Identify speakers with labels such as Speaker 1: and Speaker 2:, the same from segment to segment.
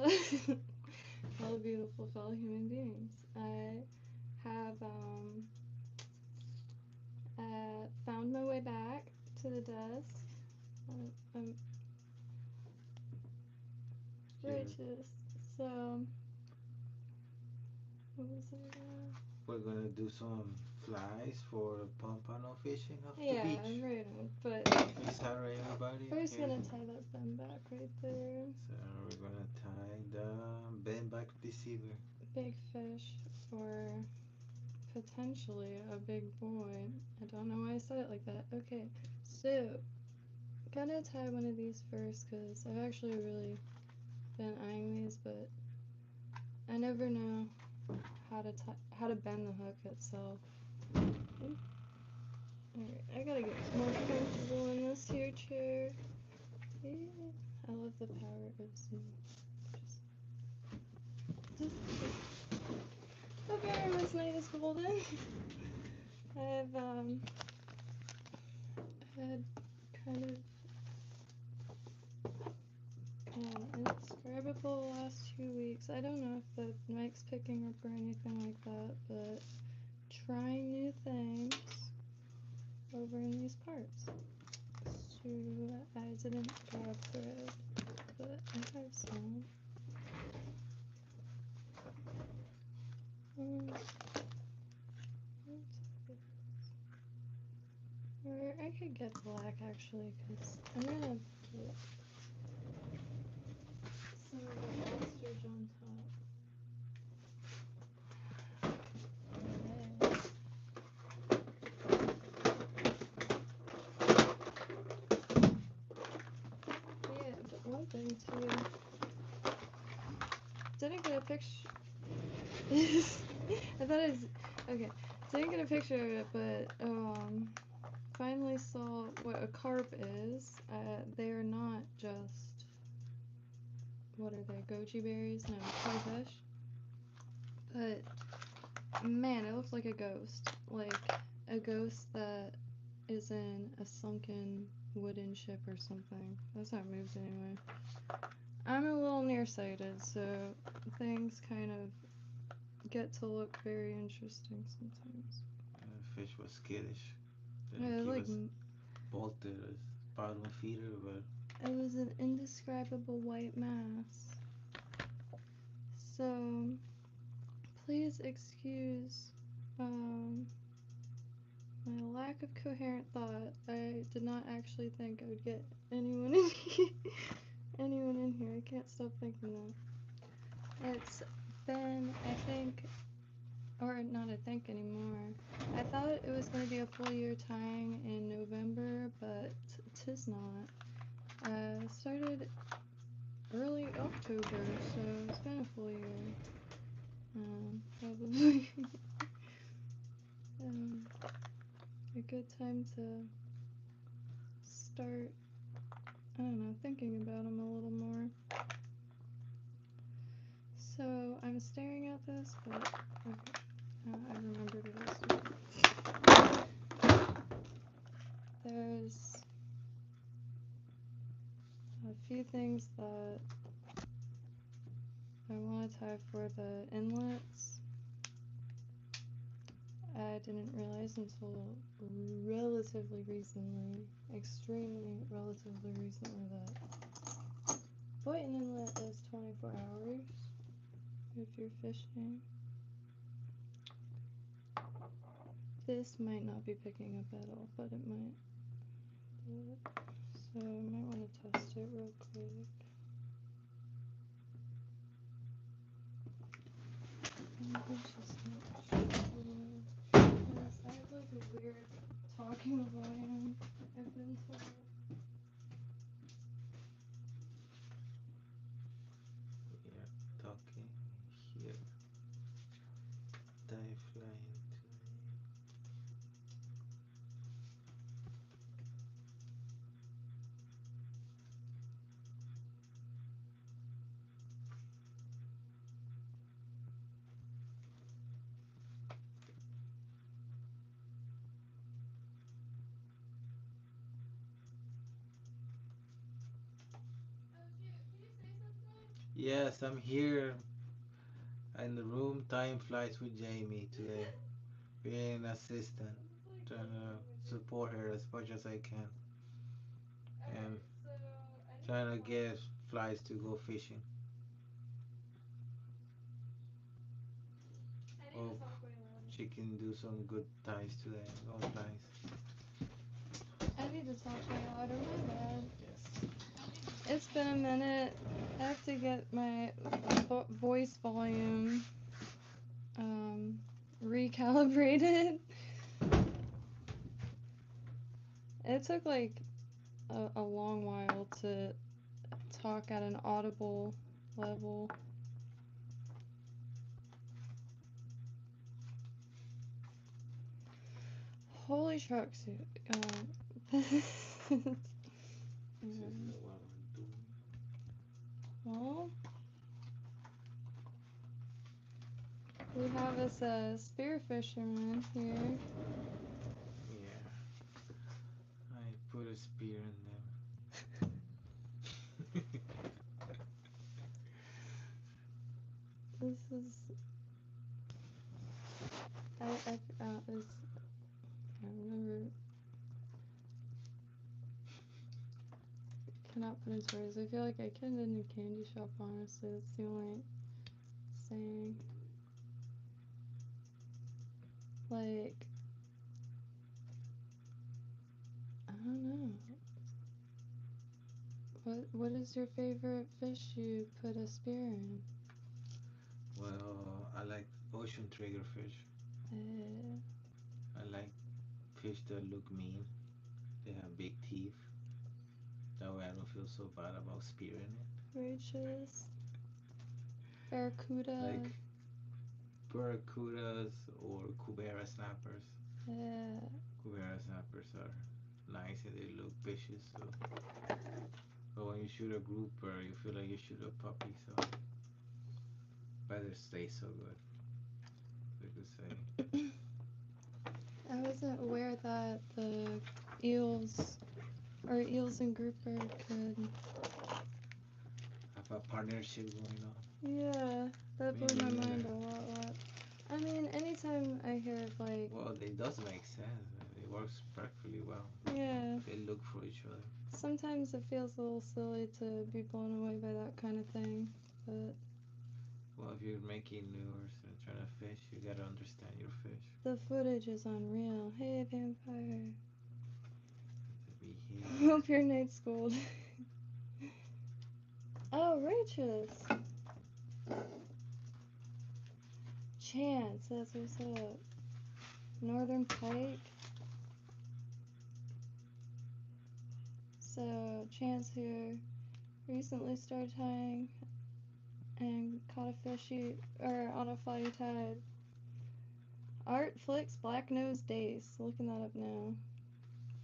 Speaker 1: hello, beautiful fellow human beings. I have found my way back to the desk. I'm righteous. So, what was it again?
Speaker 2: We're gonna do some flies for pompano fishing off the
Speaker 1: Yeah,
Speaker 2: beach.
Speaker 1: right on. But
Speaker 2: Happy Saturday, everybody.
Speaker 1: first,
Speaker 2: Here.
Speaker 1: gonna tie that bun back right there.
Speaker 2: So we're gonna tie the bend back receiver.
Speaker 1: Big fish or potentially a big boy. I don't know why I said it like that. Okay, so gotta tie one of these first because I've actually really been eyeing these, but I never know how to bend the hook itself. Alright, I gotta get more comfortable in this here chair. Yeah, I love the power of Zoom. Okay, this night is golden. I've had kind of indescribable last 2 weeks. I don't know if the mic's picking up or anything like that, but trying new things over in these parts. So I didn't grab thread, but I have some. Or I could get black actually, because I'm gonna get some of the ostrich on top. Yeah, but one thing too. Didn't get a picture. I thought it was okay. Didn't get a picture of it, but finally saw what a carp is. They are not just, what are they, goji berries? No, koi fish. But man, it looks like a ghost. Like a ghost that is in a sunken wooden ship or something. That's how it moves anyway. I'm a little nearsighted, so things kind of get to look very interesting sometimes.
Speaker 2: The fish was skittish.
Speaker 1: Yeah,
Speaker 2: Like he
Speaker 1: like
Speaker 2: was bolted as bottom feeder, but
Speaker 1: it was an indescribable white mass. So please excuse my lack of coherent thought. I did not actually think I would get anyone in here. Anyone in here. I can't stop thinking that. It's been, I think, or not I think anymore. I thought it was going to be a full year tying in November, but 'tis not. Started early October, so it's been a full year. Probably a good time to start, I don't know, thinking about them a little more. So I'm staring at this, but okay. I remembered what I was doing. There's a few things that I want to tie for the inlets. I didn't realize until relatively recently, extremely relatively recently, that putting inlet is 24 hours if you're fishing. This might not be picking up at all, but it might. So I might want to test it real quick. I have like a weird talking volume, I've been told.
Speaker 2: we are talking here. Die flying tonight. Yes, I'm here in the room. Time flies with Jamie today. Being an assistant, trying to support her as much as I can, and trying to get flies to go fishing. Hope she can do some good ties today. No flies.
Speaker 1: I need to talk way louder, my bad.
Speaker 2: Yes.
Speaker 1: It's been a minute. I have to get my voice volume recalibrated. It took like a long while to talk at an audible level. Holy trucks. Well, we have us a spear fisherman here.
Speaker 2: Yeah. I put a spear in them.
Speaker 1: This is. I remember. Cannot put into words. I feel like I can in a candy shop, honestly. That's the only saying. Like, I don't know. What is your favorite fish you put a spear in?
Speaker 2: Well, I like ocean triggerfish. I like fish that look mean. They have big teeth. That way I don't feel so bad about spearing it.
Speaker 1: Righteous. Barracuda.
Speaker 2: Like barracudas or cubera snappers.
Speaker 1: Yeah.
Speaker 2: Cubera snappers are nice and they look vicious. So, but when you shoot a grouper, you feel like you shoot a puppy. So, better stay so good. We could say.
Speaker 1: I wasn't aware that the eels and grouper could.
Speaker 2: Have a partnership going on.
Speaker 1: Yeah, that
Speaker 2: Me
Speaker 1: blew my
Speaker 2: neither.
Speaker 1: mind a lot. I mean, anytime I hear of like.
Speaker 2: Well, it does make sense. It works perfectly well.
Speaker 1: Yeah.
Speaker 2: They look for each other.
Speaker 1: Sometimes it feels a little silly to be blown away by that kind of thing, but.
Speaker 2: Well, if you're making lures and trying to fish, you gotta understand your fish.
Speaker 1: The footage is unreal. Hey, vampire.
Speaker 2: To be here.
Speaker 1: Hope your night's gold. Oh, righteous. Chance, that's what's up. Northern pike. So, Chance here recently started tying and caught a fishy, or on a flighty tide. Art Flicks Black Nose Dace. Looking that up now.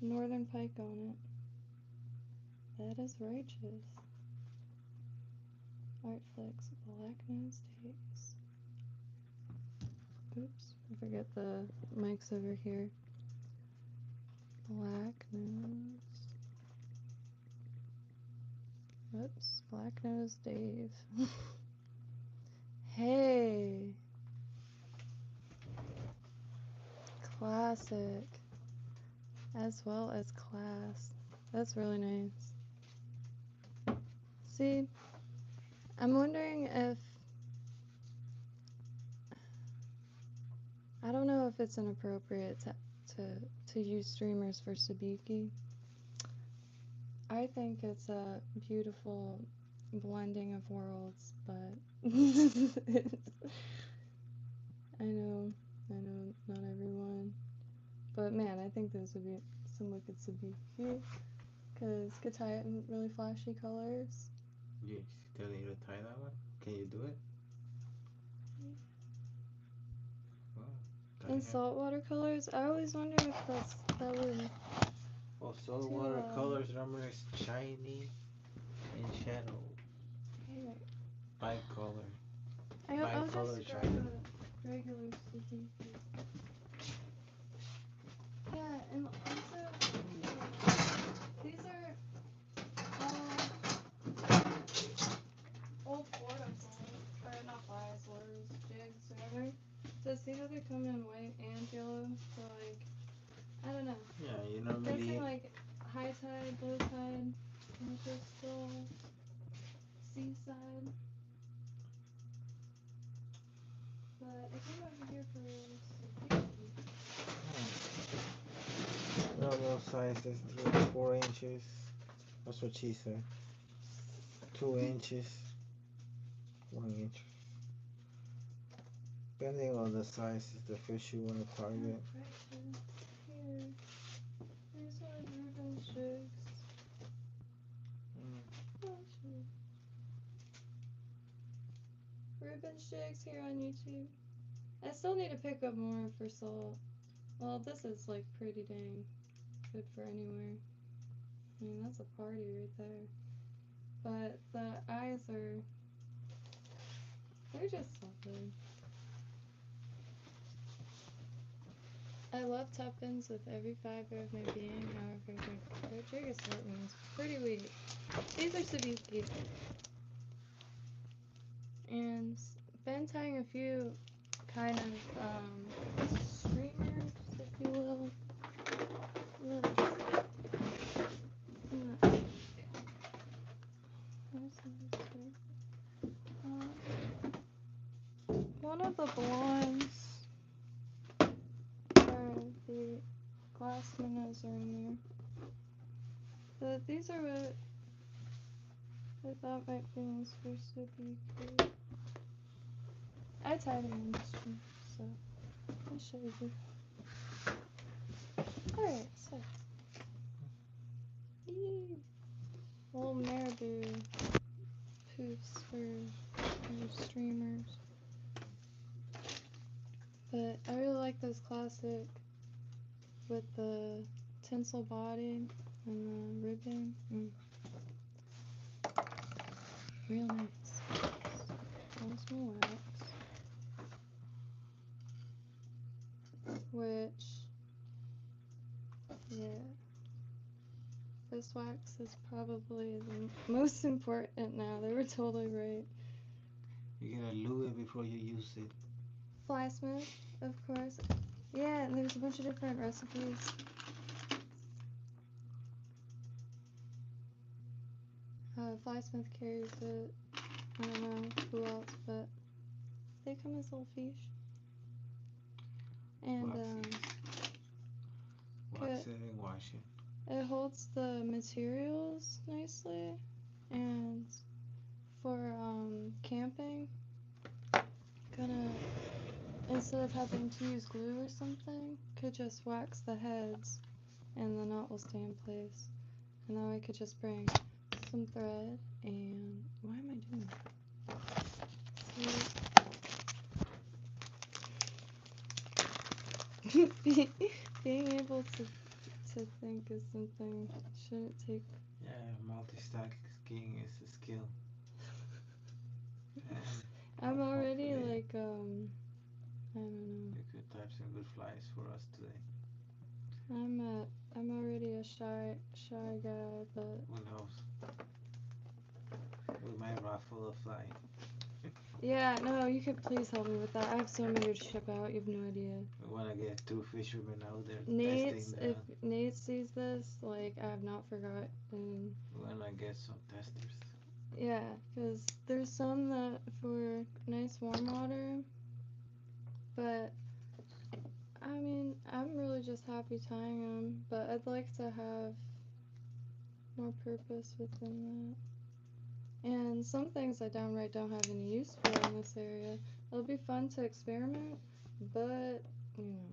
Speaker 1: Northern pike on it. That is righteous. Art Flicks Black Nose Dace. Oops, I forget the mic's over here. Black Nose. Whoops, Black Nose Dave. Hey! Classic. As well as class. That's really nice. See, I'm wondering if. I don't know if it's inappropriate to use streamers for sabiki. I think it's a beautiful blending of worlds, but I know, not everyone. But man, I think those would be some wicked sabiki, because could tie it in really flashy colors.
Speaker 2: You still need to tie that one? Can you do it? Well,
Speaker 1: In saltwater colors, I always wonder if that would.
Speaker 2: Well, saltwater colors, remember, is shiny and shadow.
Speaker 1: Hey,
Speaker 2: Bicolor.
Speaker 1: I'll
Speaker 2: Bicolor
Speaker 1: just grab
Speaker 2: shiny.
Speaker 1: a regular sabiki. Yeah, and also, these are all old how they come in white and yellow, so like, I don't know.
Speaker 2: Yeah, you
Speaker 1: It
Speaker 2: normally.
Speaker 1: seem like high tide, low tide, coastal, seaside. But I came over here for some
Speaker 2: Normal size is 3 to 4 inches. That's what she said. 2 inches. 1 inch. Depending on the size is the fish you want to target.
Speaker 1: Here. These are Ruben Jigs. Ruben Jigs here on YouTube. I still need to pick up more for salt. Well, this is like pretty dang good for anywhere. I mean, that's a party right there. But the eyes are, they're just lovely. I love tuppence with every fiber of my being, however, their jig assortment's pretty weak. These are Sabiki. And been tying a few kind of streamers, if you will. One of the blondes, or the glass minnows are in there. These are what I thought might be supposed to be cool. I tied them in this one, so I'll show you. Alright, so. Yee. Little marabou poofs for streamers. But I really like this classic with the tinsel body and the ribbon. Real nice. That's my wax. Which, yeah. This wax is probably the most important now. They were totally right.
Speaker 2: You gotta lube it before you use it.
Speaker 1: Flysmith, of course. Yeah, and there's a bunch of different recipes. Flysmith carries it. I don't know who else, but they come as little fish. And
Speaker 2: wax it and wash it.
Speaker 1: It holds the materials nicely, and for camping, instead of having to use glue or something, could just wax the heads and the knot will stay in place. And then I could just bring some thread and, why am I doing that? Being able to think is something shouldn't take.
Speaker 2: Yeah, multitasking is a skill.
Speaker 1: I'm already like I don't know.
Speaker 2: You could type some good flies for us today.
Speaker 1: I'm already a shy guy, but
Speaker 2: who knows? We might raffle a fly.
Speaker 1: Yeah, no, you could please help me with that. I have so many to ship out, you have no idea.
Speaker 2: We want to get 2 fishermen out there
Speaker 1: Nate's,
Speaker 2: testing.
Speaker 1: If Nate sees this, like, I have not forgotten.
Speaker 2: We want to get some testers.
Speaker 1: Yeah, because there's some that for nice warm water, but, I mean, I'm really just happy tying them, but I'd like to have more purpose within that. And some things I downright don't have any use for in this area. It'll be fun to experiment, but, you know,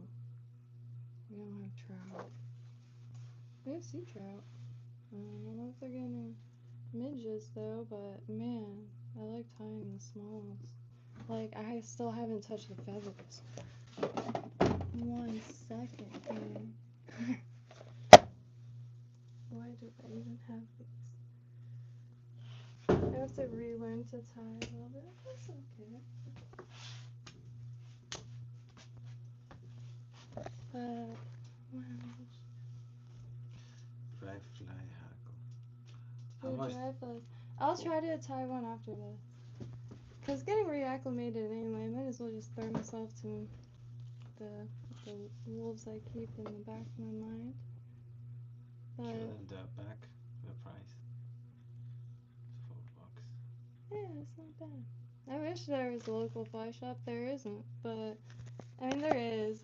Speaker 1: we don't have trout. We have sea trout. I don't know if they're getting midges though, but man, I like tying the smalls. Like, I still haven't touched the feathers. 1 second here. Why do I even have these? I have to relearn to tie a little bit. That's okay. But, wow.
Speaker 2: Dry fly hackle.
Speaker 1: I'll try to tie one after this. Because getting reacclimated anyway, I might as well just throw myself to the wolves I keep in the back of my mind. But
Speaker 2: show them the back, the price. It's $4.
Speaker 1: yeah, it's not bad. I wish there was a local fly shop. There isn't, but I mean there is.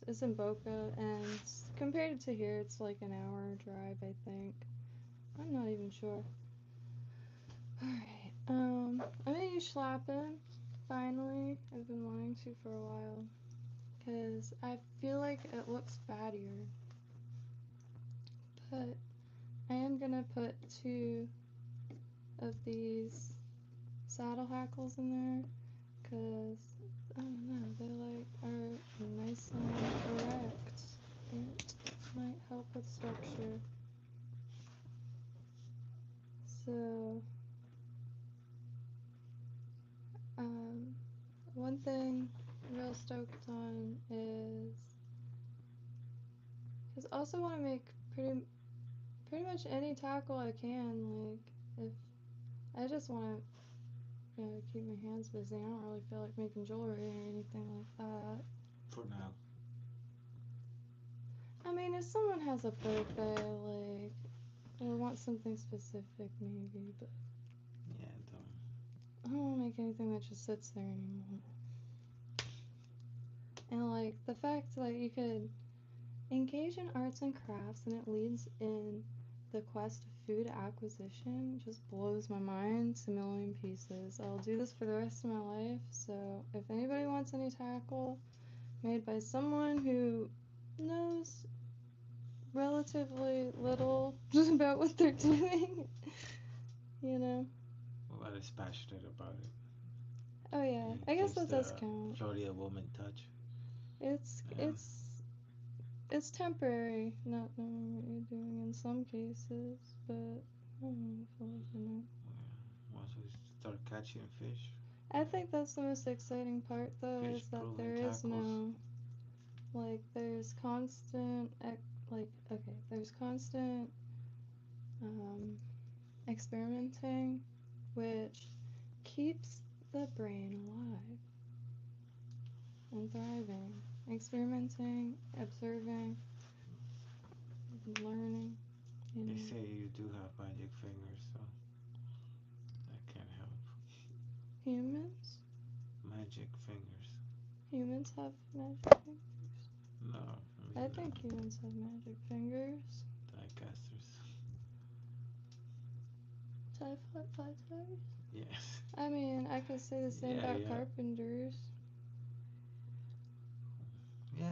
Speaker 1: It's in Boca, and compared to here, it's like an hour drive, I think. I'm not even sure. Alright, I'm gonna use schlappen, finally. I've been wanting to for a while, because I feel like it looks fattier. But I am gonna put 2 of these saddle hackles in there, because, I don't know, they like are nice and erect. It might help with structure. So, one thing I'm real stoked on is, because I also want to make pretty much any tackle I can. Like, if I just want to, keep my hands busy, I don't really feel like making jewelry or anything like that.
Speaker 2: For now.
Speaker 1: I mean, if someone has a birthday, like, or wants something specific, maybe, but
Speaker 2: Yeah,
Speaker 1: I don't want to make anything that just sits there anymore. And, like, the fact that you could engage in arts and crafts and it leads in the quest of food acquisition just blows my mind to a million pieces. I'll do this for the rest of my life, so if anybody wants any tackle made by someone who knows relatively little about what they're doing, you know.
Speaker 2: Well, is passionate about it.
Speaker 1: Oh yeah, I guess that does count.
Speaker 2: Florida woman touch.
Speaker 1: It's temporary, not knowing what you're doing in some cases, but I don't know if I'll ever know.
Speaker 2: Once we start catching fish.
Speaker 1: I think that's the most exciting part, though, is that there is no, like, there's constant, there's constant experimenting, which keeps the brain alive and thriving. Experimenting, observing, learning.
Speaker 2: They say you do have magic fingers, so that can help.
Speaker 1: Humans?
Speaker 2: Magic fingers.
Speaker 1: Humans have magic fingers?
Speaker 2: No.
Speaker 1: I think humans have magic fingers.
Speaker 2: Die-casters.
Speaker 1: Typewriters?
Speaker 2: Yes.
Speaker 1: I mean, I could say the same about carpenters.
Speaker 2: Yes.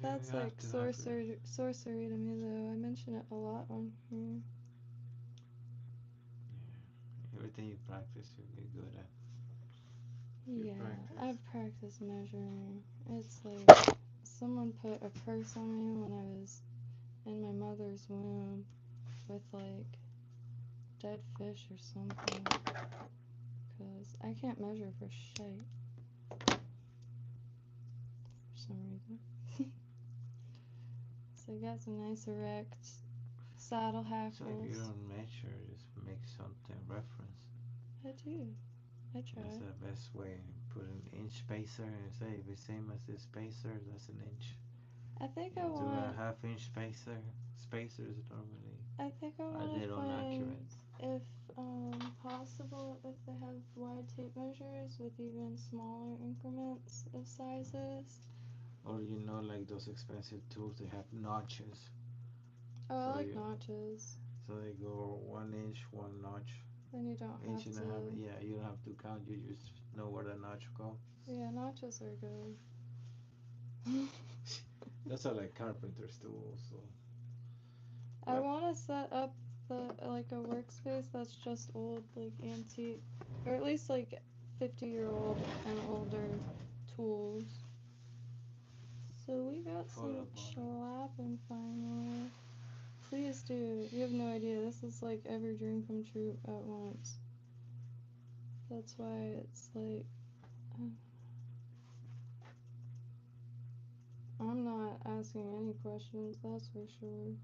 Speaker 1: That's like sorcery to me, though. I mention it a lot on here.
Speaker 2: Yeah. Everything you practice, you'll get good at.
Speaker 1: Yeah, I've practiced measuring. It's like someone put a curse on me when I was in my mother's womb with like dead fish or something. Because I can't measure for shite. For some reason. So I got some nice erect saddle hackles.
Speaker 2: So if you don't measure, just make something reference.
Speaker 1: I do. I try.
Speaker 2: That's the best way. Put an inch spacer and say if it's same as this spacer, that's an inch.
Speaker 1: I think
Speaker 2: you
Speaker 1: I want
Speaker 2: do a half-inch spacer. Spacers normally
Speaker 1: I think I want to find if possible if they have wide tape measures with even smaller increments of sizes.
Speaker 2: Or like those expensive tools, they have notches.
Speaker 1: Oh, I like notches.
Speaker 2: So they go 1 inch, 1 notch.
Speaker 1: Then you don't
Speaker 2: inch
Speaker 1: have
Speaker 2: and
Speaker 1: to.
Speaker 2: A half. Yeah, you don't have to count. You just know where the notch goes.
Speaker 1: Yeah, notches are good.
Speaker 2: Those are like carpenter's tools. So.
Speaker 1: I want to set up a workspace that's just old, like antique, or at least like 50-year-old and older tools. So we got some schlappen finally. Please do. You have no idea. This is like every dream come true at once. That's why it's like... I'm not asking any questions, that's for sure.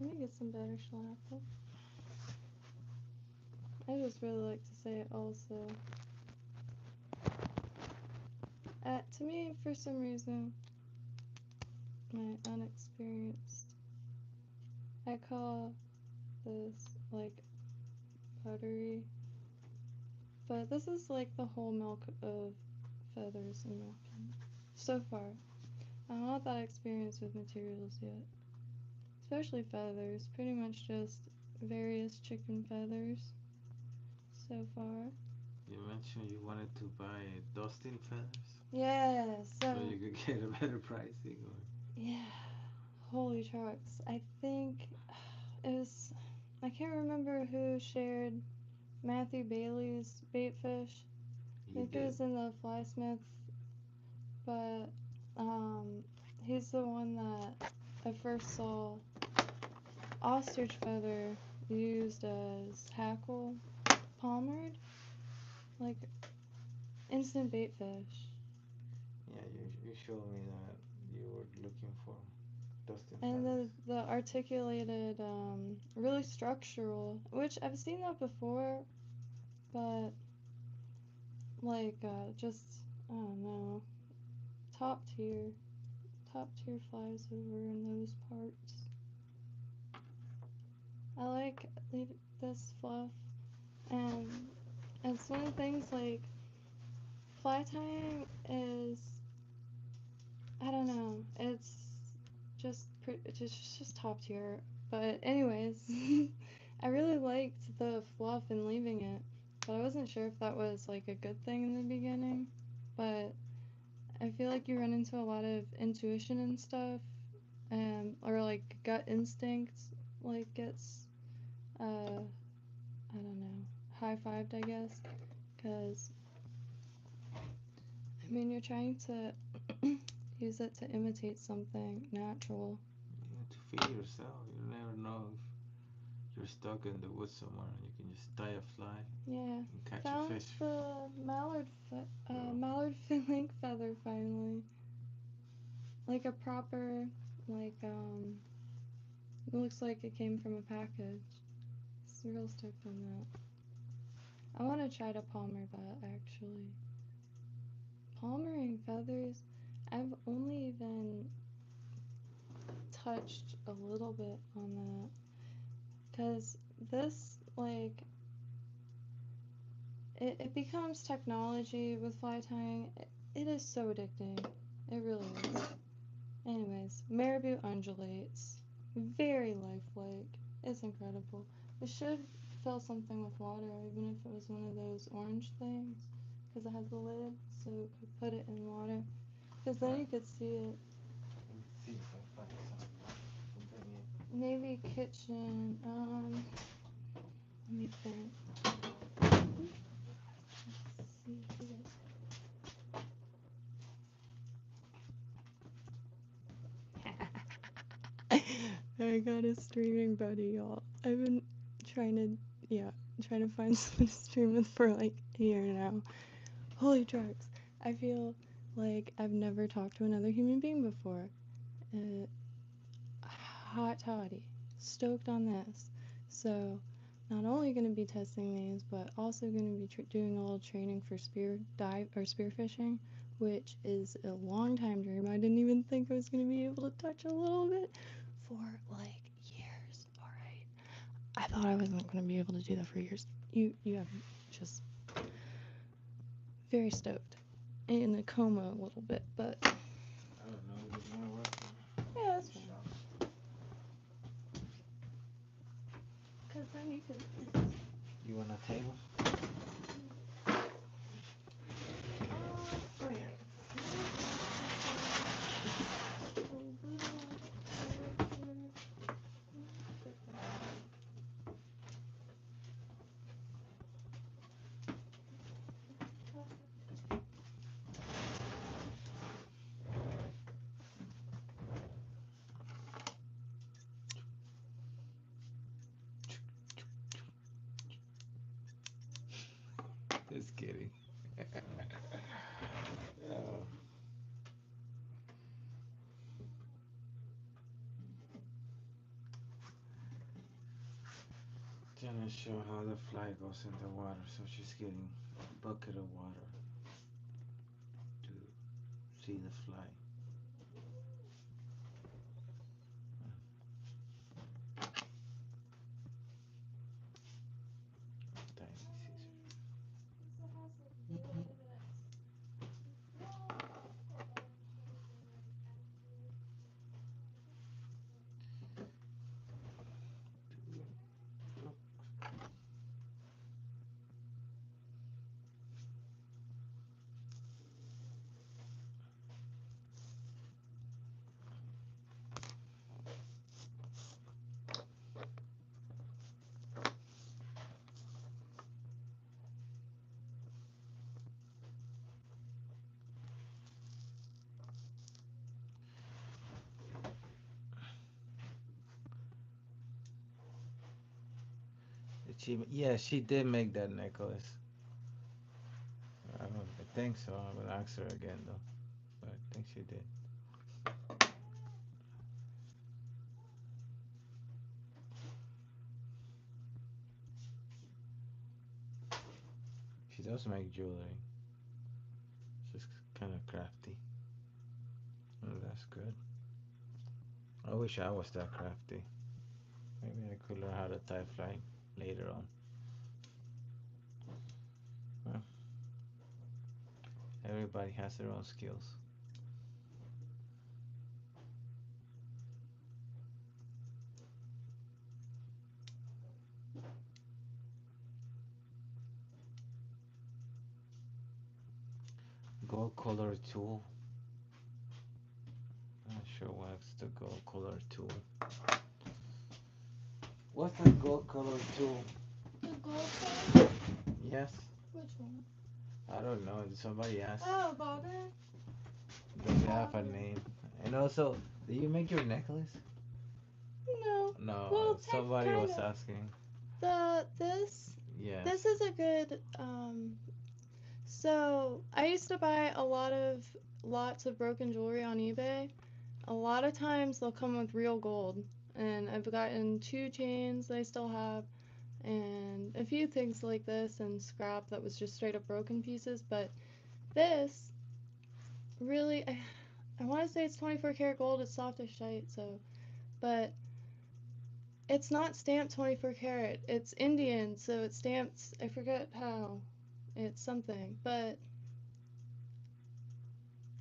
Speaker 1: Let me get some better schlapper. I just really like to say it also. To me, for some reason, my unexperienced, I call this like buttery, but this is like the whole milk of feathers and milking. So far, I'm not that experienced with materials yet, especially feathers. Pretty much just various chicken feathers so far.
Speaker 2: You mentioned you wanted to buy dusting feathers,
Speaker 1: Yeah,
Speaker 2: so you could get a better pricing. Or...
Speaker 1: Yeah, holy trucks. I think it was, I can't remember who shared Matthew Bailey's bait fish. I think it was in the Flysmith, but he's the one that I first saw ostrich feather used as hackle palmered, like instant bait fish.
Speaker 2: Yeah, you showed me that you were looking for dusting
Speaker 1: And
Speaker 2: feathers.
Speaker 1: the articulated, really structural, which I've seen that before, but like just I don't know, top tier flies over in those parts. I like this fluff, and it's one of the things like fly tying is, I don't know, it's just top tier. But anyways, I really liked the fluff and leaving it, but I wasn't sure if that was like a good thing in the beginning. But I feel like you run into a lot of intuition and stuff, or like gut instinct, like gets, I don't know, high-fived, I guess, because, I mean, you're trying to use it to imitate something natural.
Speaker 2: You need to feed yourself. You never know if you're stuck in the woods somewhere and you can just tie a fly
Speaker 1: Yeah,
Speaker 2: and catch a
Speaker 1: found
Speaker 2: fish.
Speaker 1: the mallard filling feather finally. Like a proper, like, it looks like it came from a package. It's real stoked on that. I want to try to palmer that, actually. Palmering feathers, I've only even touched a little bit on that. Because this, like, it becomes technology with fly tying. It is so addicting. It really is. Anyways, marabou undulates. Very lifelike. It's incredible. It should fill something with water, even if it was one of those orange things. Because it has the lid, so you could put it in water. Because then you could see it.
Speaker 2: Let's see if I find something.
Speaker 1: Maybe kitchen. Let me think. Let's see here. I got a streaming buddy, y'all. I've been trying to find someone to stream with for like a year now. Holy trucks. I feel like I've never talked to another human being before. Hot toddy. Stoked on this. So, not only going to be testing these, but also going to be doing a little training for spear fishing, which is a long time dream. I didn't even think I was going to be able to touch a little bit for like years. All right, I thought I wasn't going to be able to do that for years. You have just very stoked, in a coma a little bit, but
Speaker 2: I don't know. Does it want to work?
Speaker 1: yeah, that's fine. Because then you could.
Speaker 2: You want a table?
Speaker 1: Oh, yeah.
Speaker 2: Gonna show how the fly goes in the water. So she's getting a bucket of water to see the fly. Tiny scissors. Yeah, she did make that necklace. I think so. I'm gonna ask her again though. But I think she did. She does make jewelry. She's kind of crafty. Oh, that's good. I wish I was that crafty. Maybe I could learn how to tie fly later on. Well, everybody has their own skills. Gold color tool. Not sure what's the gold color tool. What's the gold color tool?
Speaker 1: The gold color?
Speaker 2: Yes.
Speaker 1: Which one?
Speaker 2: I don't know. Did somebody ask?
Speaker 1: Oh, bobber.
Speaker 2: Does it have a name? And also, do you make your necklace?
Speaker 1: No.
Speaker 2: No.
Speaker 1: Well,
Speaker 2: Somebody was
Speaker 1: kinda.
Speaker 2: asking.
Speaker 1: This.
Speaker 2: Yes.
Speaker 1: This is a good. So I used to buy lots of broken jewelry on eBay. A lot of times they'll come with real gold, and I've gotten 2 chains I still have, and a few things like this, and scrap that was just straight up broken pieces. But this really, I want to say it's 24 karat gold. It's soft as shite, so, but it's not stamped 24 karat. It's Indian, so it's stamped. I forget how. It's something, but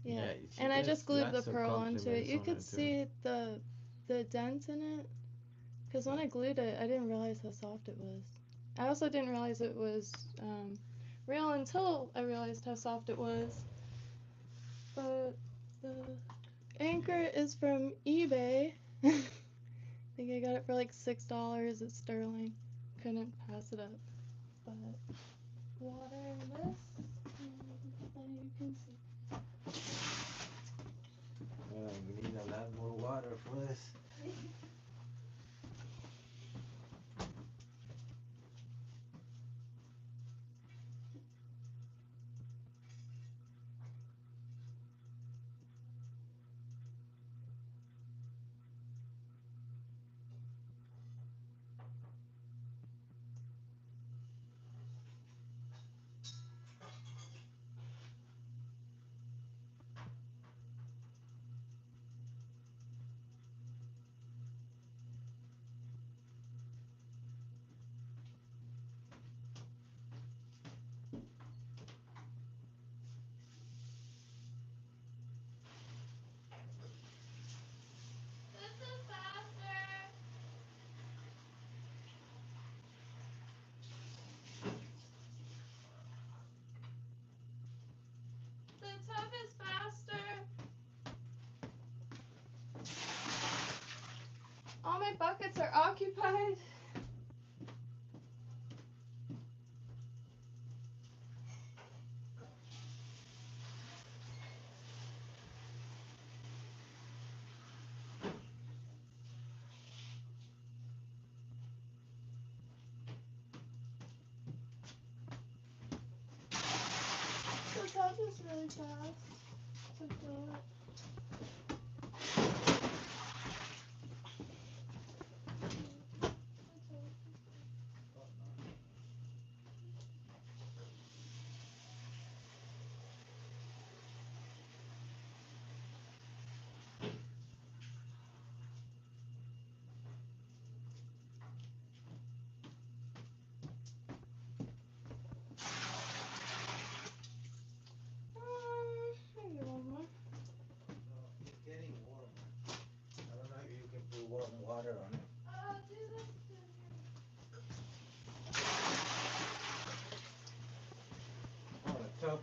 Speaker 1: yeah. And I just glued the pearl onto it. You could see the dent in it, because when I glued it, I didn't realize how soft it was. I also didn't realize it was real until I realized how soft it was. But the anchor is from eBay. I think I got it for like $6 at Sterling. Couldn't pass it up. But water in this, and you can see.
Speaker 2: We need a lot more water for this.
Speaker 1: The tub is faster. All my buckets are occupied. The tub is really fast to fill it.
Speaker 2: water on it. Oh, the tub.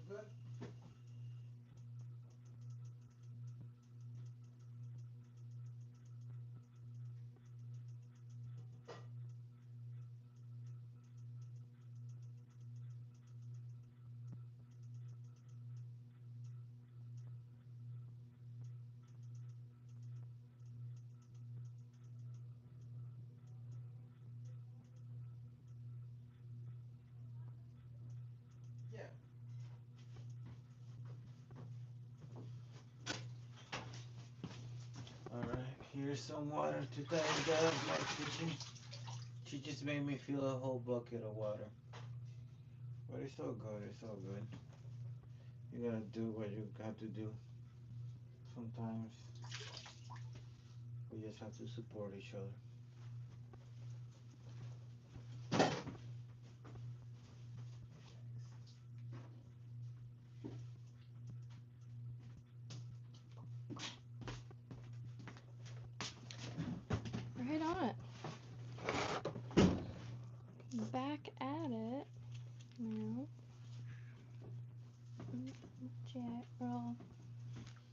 Speaker 2: Good. Yeah. Alright, here's some water to thank God my fishing. She just made me feel a whole bucket of water. But it's all good, it's all good. You gotta do what you got to do. Sometimes we just have to support each other.
Speaker 1: Right on it. Back at it now. Jack roll,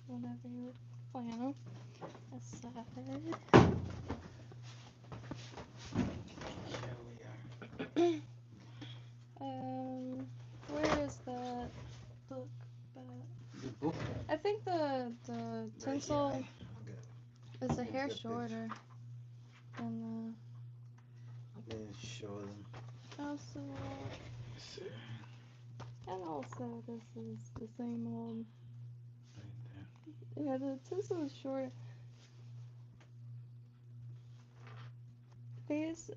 Speaker 1: whatever you plan aside.
Speaker 2: Here we are.
Speaker 1: Where is that book?
Speaker 2: The book?
Speaker 1: I think the tinsel
Speaker 2: Okay.
Speaker 1: is a
Speaker 2: Get
Speaker 1: hair
Speaker 2: the picture.
Speaker 1: shorter than
Speaker 2: Let's show them.
Speaker 1: the. Also, and also this is the same old.
Speaker 2: Right there.
Speaker 1: Yeah, the tinsel is shorter. These,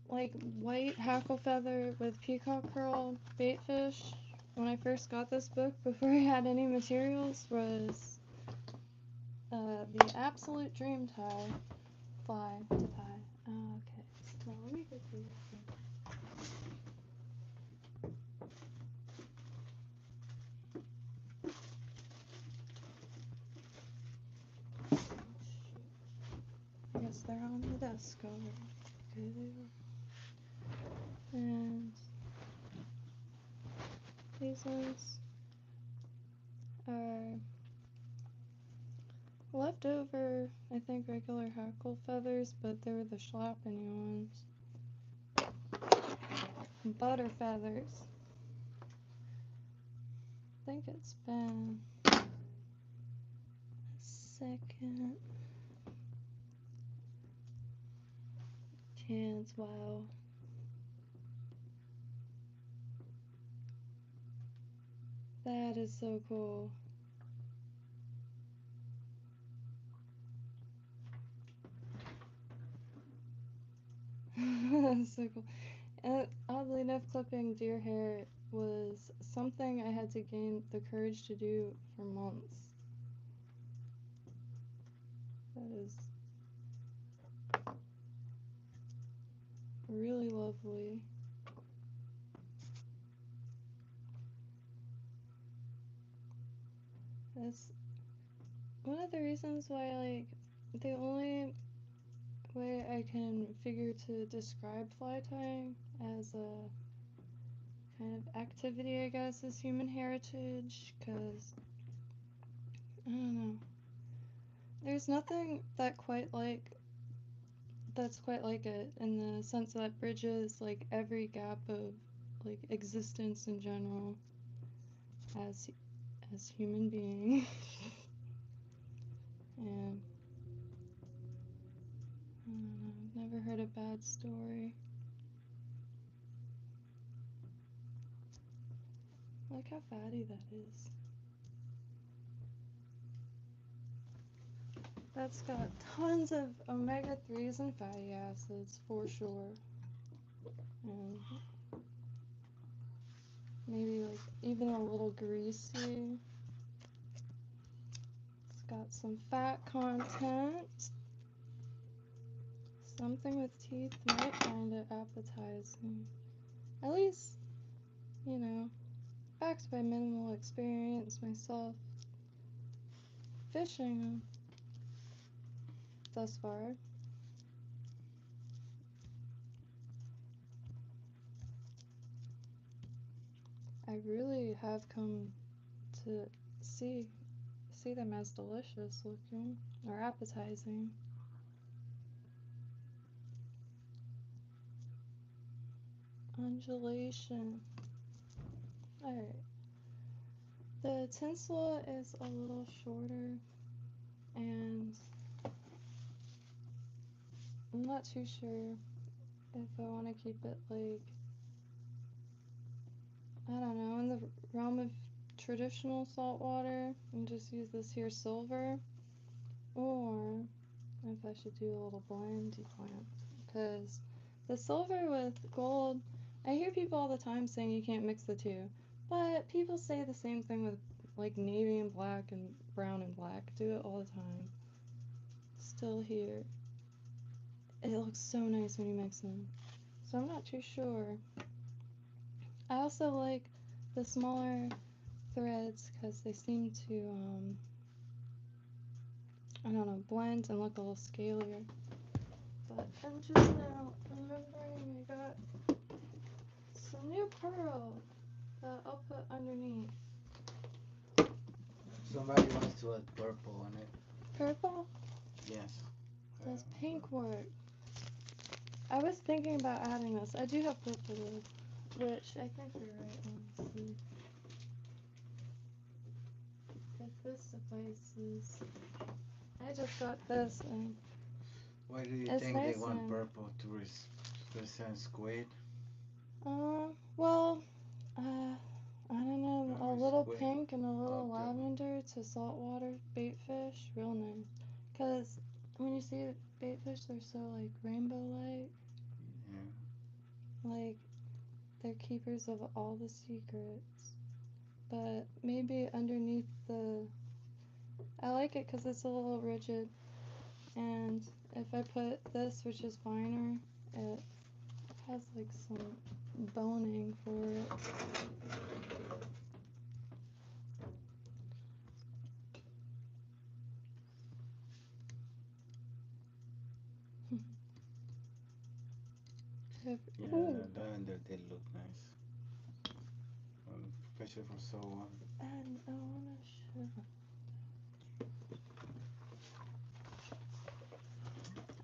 Speaker 1: like white hackle feather with peacock curl bait fish, when I first got this book, before I had any materials, was the absolute dream fly to tie. Oh, okay, so let me get these. I guess they're on the desk already. Okay, they are. And these ones are leftover, I think, regular hackle feathers, but they were the schlappany ones. Butter feathers. I think it's been a second. Chance, wow. That is so cool. That's so cool. And oddly enough, clipping deer hair was something I had to gain the courage to do for months. That is really lovely. That's one of the reasons why, like, the only way I can figure to describe fly tying as a kind of activity, I guess, is human heritage, because, I don't know, there's nothing that's quite like it, in the sense that bridges, like, every gap of, like, existence in general as human being. And I don't know, I've never heard a bad story. Look how fatty that is. That's got tons of omega-3s and fatty acids for sure. And maybe like even a little greasy. It's got some fat content. Something with teeth might find it appetizing. At least, you know, backed by minimal experience myself fishing thus far. I really have come to see them as delicious looking or appetizing. Undulation. Alright. The tinsel is a little shorter and I'm not too sure if I want to keep it like, I don't know, in the realm of traditional saltwater and just use this here silver, or if I should do a little blendy plant, because the silver with gold, I hear people all the time saying you can't mix the two, but people say the same thing with like navy and black and brown and black. Do it all the time. Still here. It looks so nice when you mix them. So I'm not too sure. I also like the smaller threads because they seem to, I don't know, blend and look a little scalier. But I'm just now remembering I got some new pearl that I'll put underneath.
Speaker 2: Somebody wants to add purple on it.
Speaker 1: Purple?
Speaker 2: Yes.
Speaker 1: Does pink work? I was thinking about adding this. I do have purple wood, which I think you're right on. Let's see. If this suffices. I just got this and
Speaker 2: Why do you
Speaker 1: it's
Speaker 2: think
Speaker 1: nice
Speaker 2: they want
Speaker 1: and,
Speaker 2: purple to represent squid?
Speaker 1: well, I don't know, a little
Speaker 2: Squid.
Speaker 1: pink and a little
Speaker 2: Okay.
Speaker 1: lavender to saltwater bait fish, real nice. Cause when you see bait fish, they're so like rainbow-like.
Speaker 2: Yeah.
Speaker 1: Like they're keepers of all the secrets. But maybe underneath the, I like it because it's a little rigid. And if I put this, which is finer, it has like some boning for it.
Speaker 2: Yeah,
Speaker 1: Ooh.
Speaker 2: lavender did look nice. Especially for so on.
Speaker 1: And I wanna show.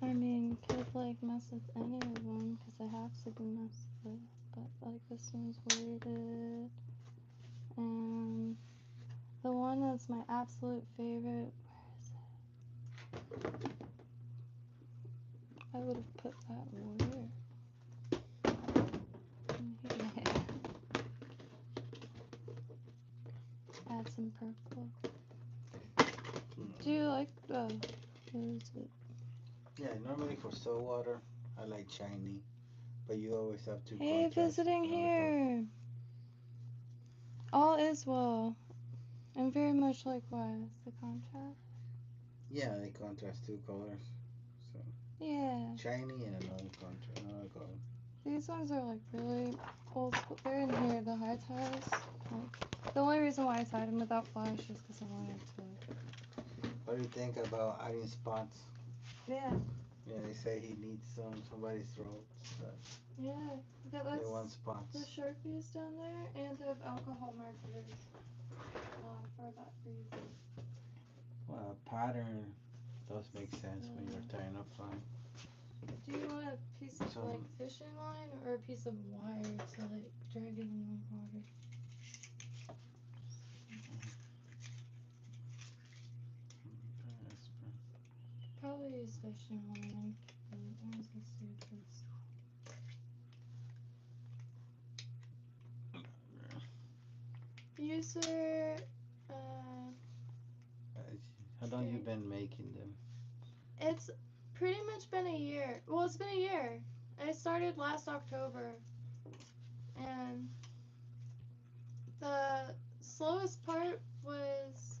Speaker 1: I mean, could like mess with any of them because I have to be messed with. But like this one's weighted, and the one that's my absolute favorite. Where is it? I would have put that where? Yeah. Add some purple. Do you like what is it?
Speaker 2: Yeah, normally for salt water, I like shiny, but you always have to
Speaker 1: Hey,
Speaker 2: contrast
Speaker 1: visiting
Speaker 2: on the top.
Speaker 1: here. All is well. And very much likewise, the contrast.
Speaker 2: Yeah, they contrast two colors. So
Speaker 1: Yeah.
Speaker 2: shiny and another contrast, another color.
Speaker 1: These ones are like really old school. They're in here, the high ties. Like, the only reason why I tied them without flash is because I wanted to.
Speaker 2: What do you think about adding spots?
Speaker 1: Yeah.
Speaker 2: Yeah, they say he needs somebody's throat.
Speaker 1: Yeah.
Speaker 2: They want spots.
Speaker 1: The Sharpies down there, and I have alcohol markers for that reason.
Speaker 2: Well, pattern does make sense when you're tying up fly.
Speaker 1: Do you want a piece of like fishing line or a piece of wire to like drag it in the water? Probably use fishing line. Let's see this. user.
Speaker 2: How long you been making them?
Speaker 1: It's pretty much been a year. Well, it's been a year. I started last October, and the slowest part was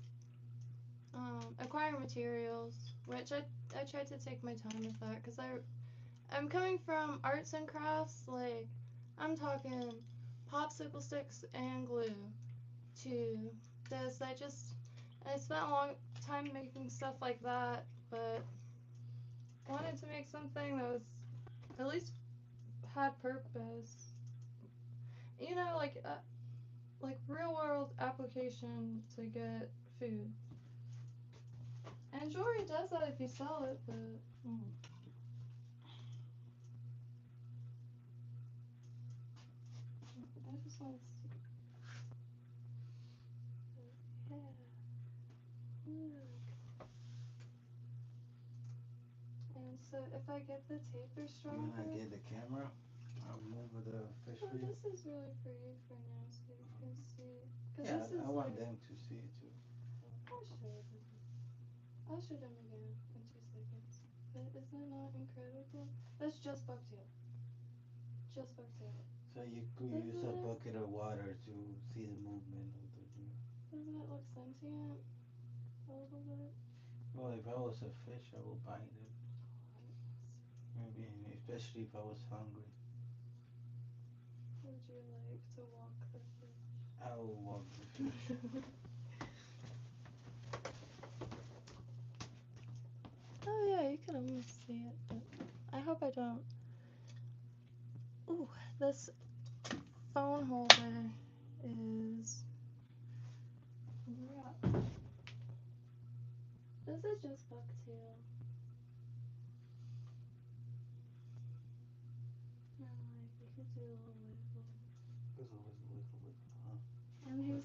Speaker 1: acquiring materials, which I tried to take my time with that because I'm coming from arts and crafts, like I'm talking popsicle sticks and glue to this. I spent a long time making stuff like that, but I wanted to make something that was at least had purpose. You know, like real world application to get food. And jewelry does that if you sell it, but I just want to see. Yeah, look. And so if I get the taper stronger.
Speaker 2: When I get the camera, I'll move the fish for you.
Speaker 1: This is really for you for now, so you can see.
Speaker 2: Yeah, I want them to see it too.
Speaker 1: I'll show them again in 2 seconds. But is that not incredible? That's just bucktail. Just bucktail.
Speaker 2: So you could use a bucket of water to see the movement of the deer.
Speaker 1: Doesn't it look sentient? A little bit?
Speaker 2: Well, if I was a fish, I would bite it. Maybe, especially if I was hungry.
Speaker 1: Would you like to walk the fish?
Speaker 2: I will walk the fish.
Speaker 1: Oh yeah, you can almost see it, but I hope I don't. Ooh, this phone holder is. This is just bucktail. And like you could do a little wiggle. And here's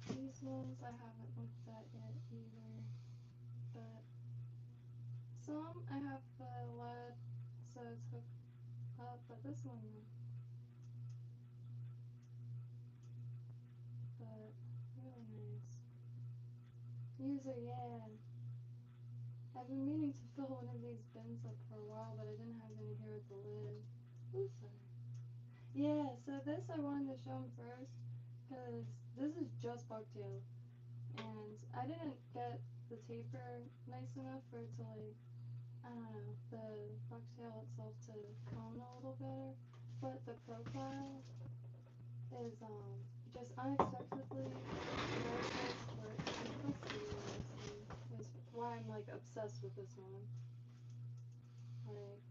Speaker 1: these ones I haven't looked at yet either. But some I have the lead, so it's hooked up, but this one no. But really nice. User, yeah. I've been meaning to fill one of these bins up for a while, but I didn't have any here with the lid. Ooh, sorry. Yeah, so this I wanted to show them first, because this is just bucktail. And I didn't get the taper nice enough for it to like, I don't know, the bucktail itself to cone a little better. But the profile is just unexpectedly gorgeous, but is why I'm like obsessed with this one. Like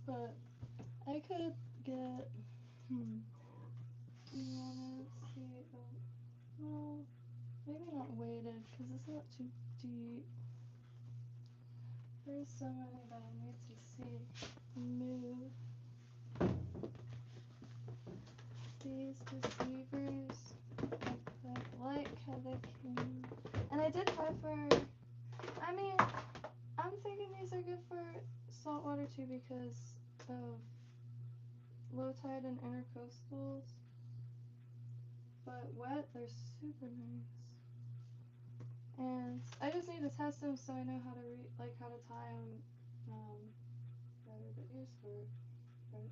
Speaker 1: but I could get you wanna see well, maybe not weighted because it's not too deep. There's so many that I need to see move. These deceivers, I like how they can. And I did try for. I mean, I'm thinking these are good for saltwater too because of low tide and intercoastals. But wet, they're super nice. And I just need to test them so I know how to how to tie them better. But here's for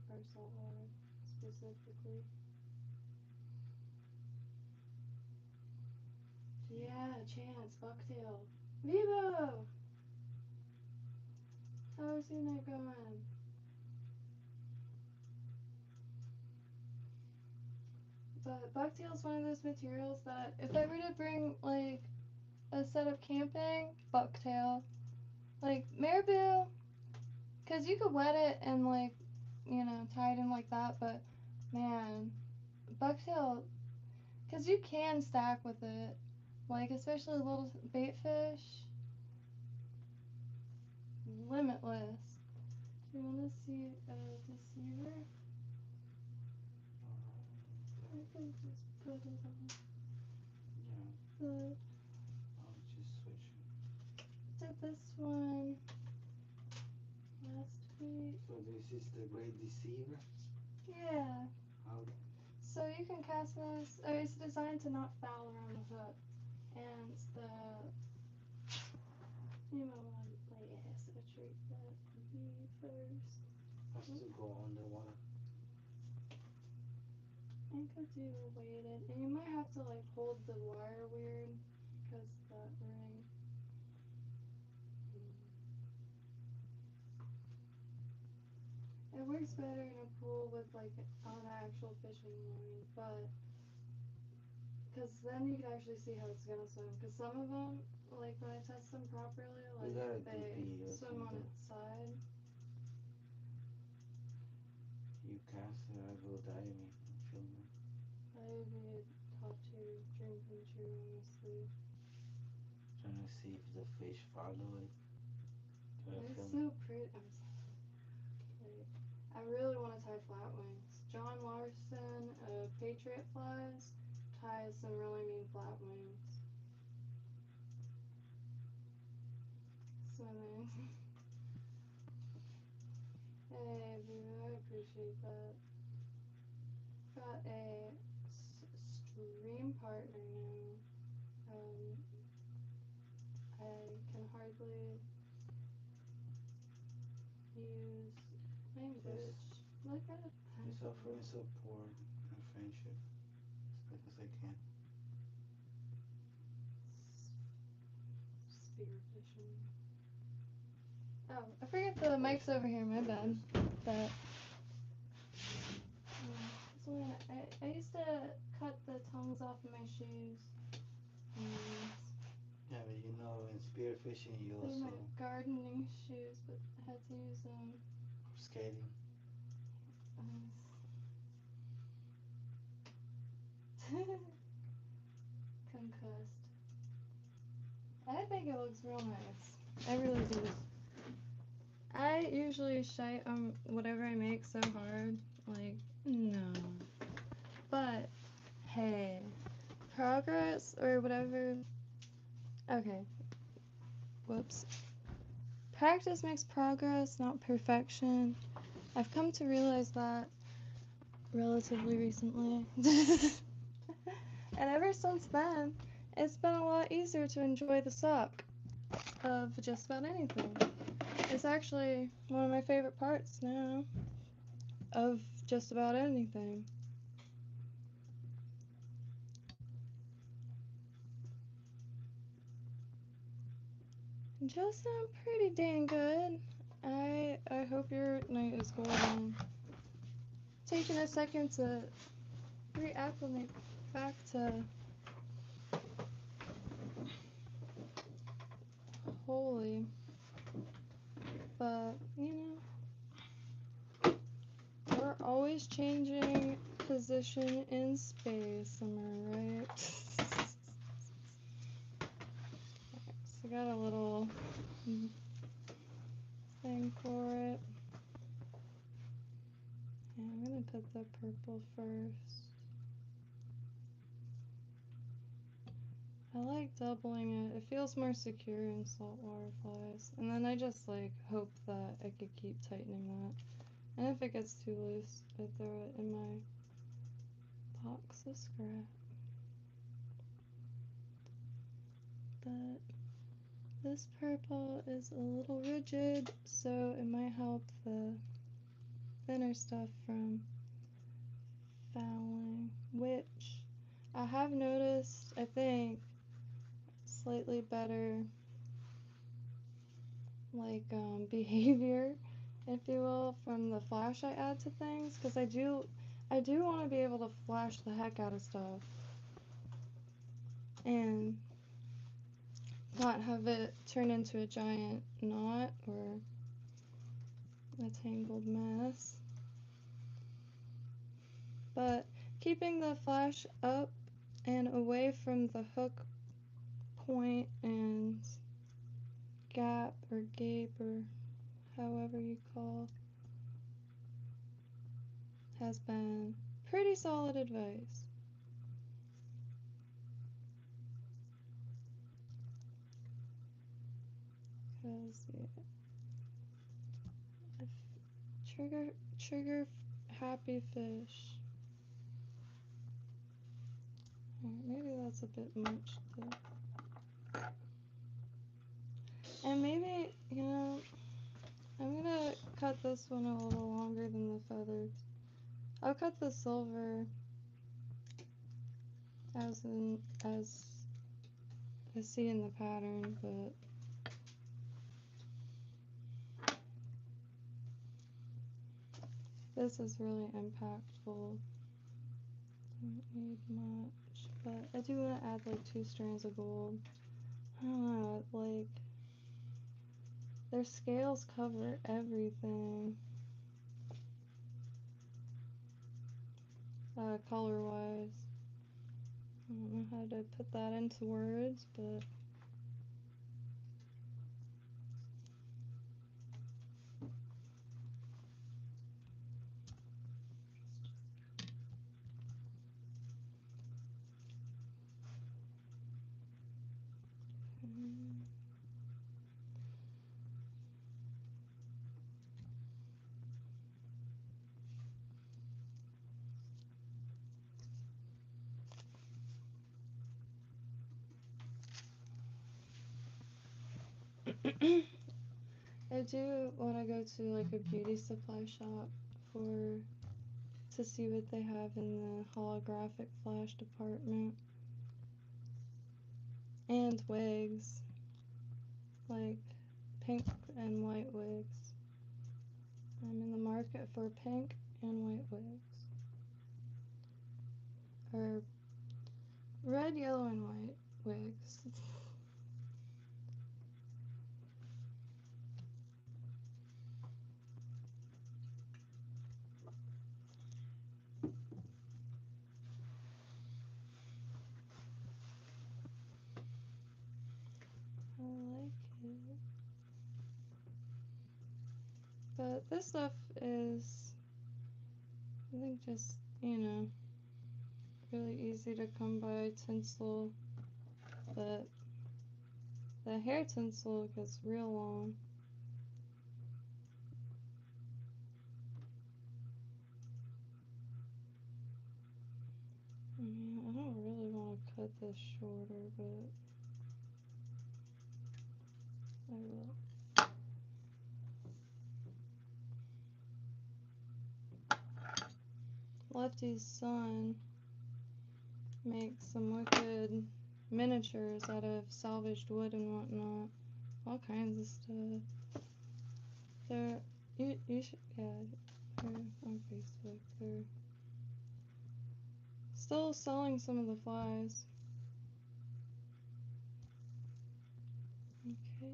Speaker 1: saltwater specifically. Yeah, chance, bucktail. Vivo! How's your night going? But bucktail's one of those materials that if I were to bring like a set of camping, bucktail. Like marabou, cause you could wet it and like, you know, tie it in like that, but man, bucktail, cause you can stack with it. Like especially little bait fish. Limitless. Do you wanna see a deceiver? I can just put it on.
Speaker 2: Yeah. I'll just switch.
Speaker 1: Did this one last sweet.
Speaker 2: So this is the Great Deceiver?
Speaker 1: Yeah.
Speaker 2: How?
Speaker 1: So you can cast this, it's designed to not foul around the hook. And you might want to play ass a treat that me first.
Speaker 2: Has to go underwater.
Speaker 1: I could do weighted, and you might have to like hold the wire weird, because that ring. It works better in a pool with like on an actual fishing line, but because then you can actually see how it's gonna swim. Because some of them, like when I test them properly,
Speaker 2: We
Speaker 1: like
Speaker 2: got a
Speaker 1: they
Speaker 2: DP or
Speaker 1: swim on
Speaker 2: something.
Speaker 1: its side.
Speaker 2: You cast it, I go diving and filming.
Speaker 1: That would be a top tier dream come true, honestly.
Speaker 2: Trying to see if the fish follow it.
Speaker 1: It's so pretty. I really want to tie flat wings. John Larson of Patriot Flies ties some really mean flat wings. Swimming. Hey, boo, I appreciate that. Got a stream partner now. I can hardly use language. Look at it.
Speaker 2: Just offering support and friendship as best as I can.
Speaker 1: Spearfishing. Oh, I forget the mic's over here, my bad. But I used to cut the tongues off of my shoes.
Speaker 2: Yeah, but you know, in spearfishing, you
Speaker 1: They're my
Speaker 2: also
Speaker 1: gardening shoes, but I had to use them.
Speaker 2: skating.
Speaker 1: Concussed. I think it looks real nice. I really do. I usually shite on whatever I make so hard. Like, no. But, hey, progress or whatever. Okay. Whoops. Practice makes progress, not perfection. I've come to realize that relatively recently. And ever since then, it's been a lot easier to enjoy the suck of just about anything. It's actually one of my favorite parts now of just about anything. Just sound pretty dang good. I hope your night is golden. Taking a second to reacclimate back to holy. But, you know, we're always changing position in space, am I right? So I got a little thing for it. Yeah, I'm gonna put the purple first. I like doubling it. It feels more secure in saltwater flies. And then I just like hope that I could keep tightening that. And if it gets too loose, I throw it in my box of scrap. But this purple is a little rigid, so it might help the thinner stuff from fouling, which I have noticed, I think, slightly better like behavior, if you will, from the flash I add to things, because I do want to be able to flash the heck out of stuff and not have it turn into a giant knot or a tangled mess. But keeping the flash up and away from the hook point and gap or gape or however you call has been pretty solid advice. Because yeah, Trigger happy fish. Maybe that's a bit much. And maybe, you know, I'm gonna cut this one a little longer than the feathers. I'll cut the silver as I see in the pattern, but this is really impactful. Don't need much, but I do want to add like 2 strands of gold. I don't know, like their scales cover everything, color wise. I don't know how to put that into words, but I do want to go to like a beauty supply shop to see what they have in the holographic flash department. And wigs, like pink and white wigs. I'm in the market for pink and white wigs. Or red, yellow, and white wigs. I like it. But this stuff is, I think, just, you know, really easy to come by tinsel. But the hair tinsel gets real long. I mean, I don't really want to cut this shorter, but I will. Lefty's son makes some wicked miniatures out of salvaged wood and whatnot. All kinds of stuff. You should, yeah, they're on Facebook. They're still selling some of the flies. Okay.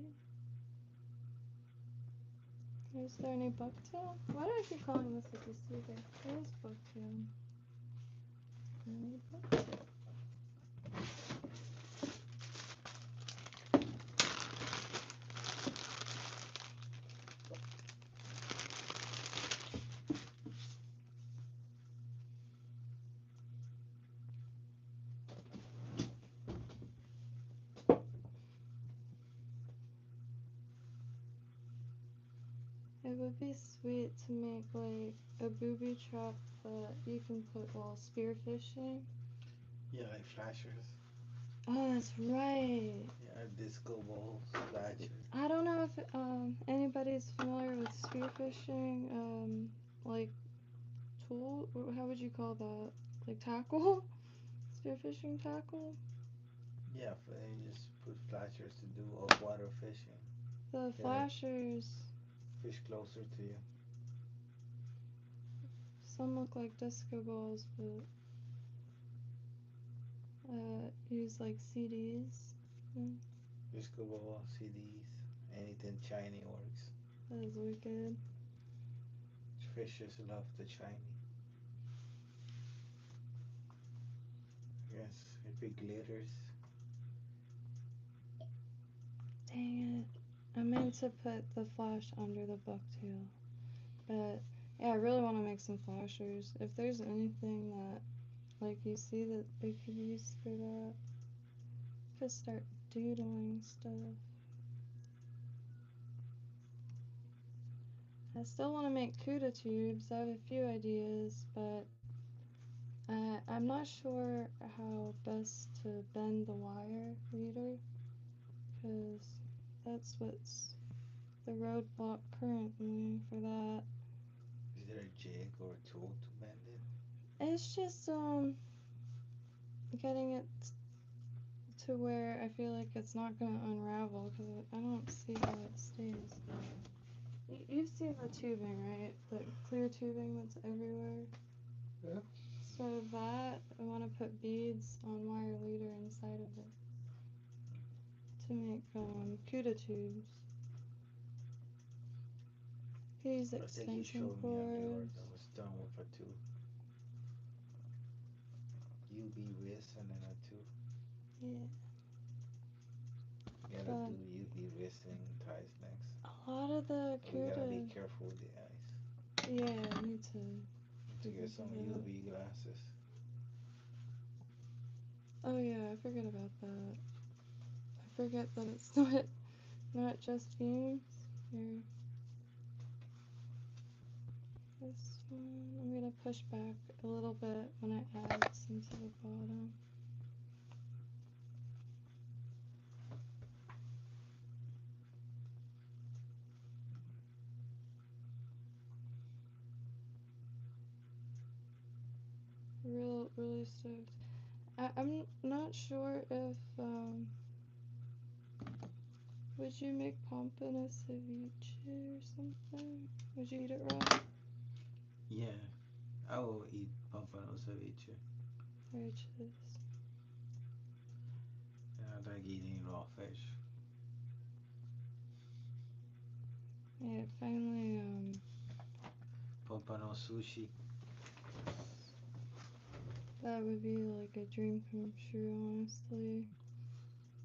Speaker 1: Is there any bucktail? Why do I keep calling this a deceiver? It is bucktail. Any bucktail? It would be sweet to make like a booby trap that you can put while spearfishing.
Speaker 2: Yeah, like flashers.
Speaker 1: Oh, that's right.
Speaker 2: Yeah, disco balls, flashers.
Speaker 1: I don't know if anybody's familiar with spearfishing, like tool, or how would you call that? Like tackle? Spearfishing tackle?
Speaker 2: Yeah, you just put flashers to do off water fishing.
Speaker 1: The
Speaker 2: Yeah,
Speaker 1: flashers,
Speaker 2: fish closer to you.
Speaker 1: some look like disco balls, but use like CDs. Mm,
Speaker 2: Disco ball, CDs, anything shiny works.
Speaker 1: that is wicked.
Speaker 2: Fishes love the shiny. Yes, if it glitters.
Speaker 1: Dang it. I meant to put the flash under the bucktail. But yeah, I really want to make some flashers. If there's anything that like you see that they could use for that, just start doodling stuff. I I still want to make CUDA tubes. I have a few ideas, but I'm not sure how best to bend the wire leader, because that's what's the roadblock currently for that.
Speaker 2: Is there a jig or a tool to bend it?
Speaker 1: It's just getting it to where I feel like it's not gonna unravel, because I don't see how it stays. You've seen the tubing, right? The clear tubing that's everywhere.
Speaker 2: Yeah.
Speaker 1: So that, I want to put beads on wire leader inside of it to make CUDA tubes. These
Speaker 2: I think you
Speaker 1: extension
Speaker 2: showed me on yours
Speaker 1: cords.
Speaker 2: that was done with a two UV wrist and then a two.
Speaker 1: Yeah.
Speaker 2: You gotta do UV wristing ties next.
Speaker 1: A lot of the
Speaker 2: We gotta be
Speaker 1: CUDA.
Speaker 2: careful with the eyes.
Speaker 1: Yeah, I need to
Speaker 2: Get some UV glasses.
Speaker 1: Oh yeah, I forget about that. I forget that it's not just beams. Here. This one, I'm gonna push back a little bit when I add some to the bottom. Really stoked. I'm not sure if would you make pompano ceviche or something? Would you eat it raw?
Speaker 2: Yeah, I will eat pompano ceviche.
Speaker 1: Righteous.
Speaker 2: And I like eating raw fish.
Speaker 1: Yeah, finally
Speaker 2: Pompano sushi.
Speaker 1: that would be like a dream come true, honestly.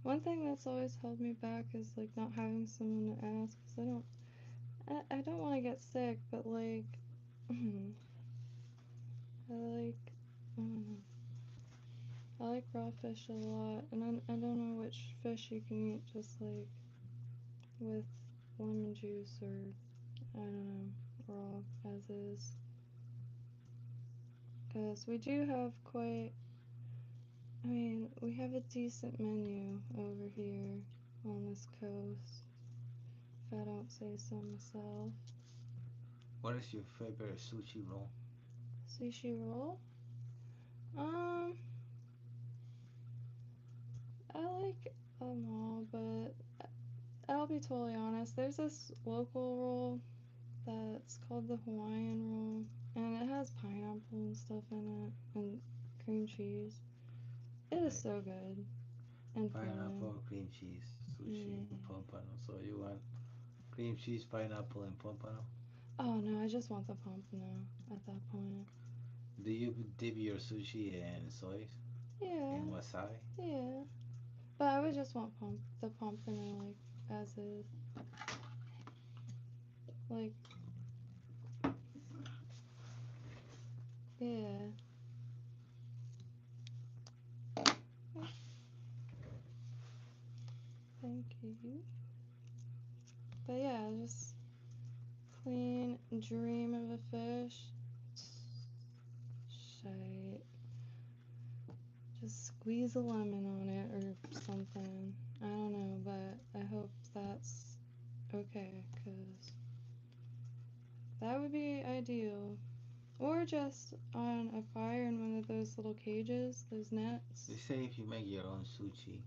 Speaker 1: One thing that's always held me back is like not having someone to ask, because I don't want to get sick, but like I like I don't know. I like raw fish a lot, and I don't know which fish you can eat just like with lemon juice or I don't know, raw as is. Because we do have we have a decent menu over here on this coast, if I don't say so myself.
Speaker 2: What is your favorite sushi roll?
Speaker 1: Sushi roll? Um, I like them all, but I'll be totally honest. There's this local roll that's called the Hawaiian roll, and it has pineapple and stuff in it, and cream cheese. It is
Speaker 2: Like
Speaker 1: so good. And pudding.
Speaker 2: pineapple, cream cheese, sushi,
Speaker 1: Yeah.
Speaker 2: and pompano. So you want cream cheese, pineapple, and pompano?
Speaker 1: Oh no, I just want the pompano at that point.
Speaker 2: Do you dip your sushi in soy
Speaker 1: Yeah,
Speaker 2: and wasabi?
Speaker 1: yeah. But I would just want the pompano like as is. Like, yeah. Thank you. But yeah, just clean dream of a fish. Shite. Just squeeze a lemon on it or something. I don't know, but I hope that's okay, because that would be ideal. Or just on a fire in one of those little cages, those nets.
Speaker 2: They say if you make your own sushi,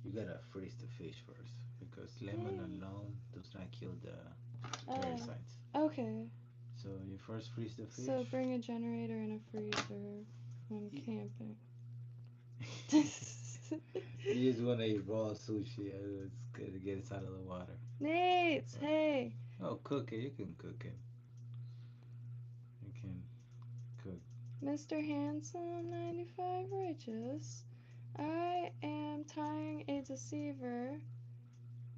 Speaker 2: you gotta freeze the fish first because lemon
Speaker 1: Hey.
Speaker 2: alone does not kill the
Speaker 1: Oh,
Speaker 2: parasites.
Speaker 1: okay.
Speaker 2: So you first freeze the
Speaker 1: So
Speaker 2: fish.
Speaker 1: bring a generator and a freezer when camping.
Speaker 2: You just want to eat raw sushi. It's good to get it out of the water.
Speaker 1: Nate, hey.
Speaker 2: Oh, cook it. You can cook it. You can cook.
Speaker 1: Mr. Handsome 95 Righteous. I am tying a deceiver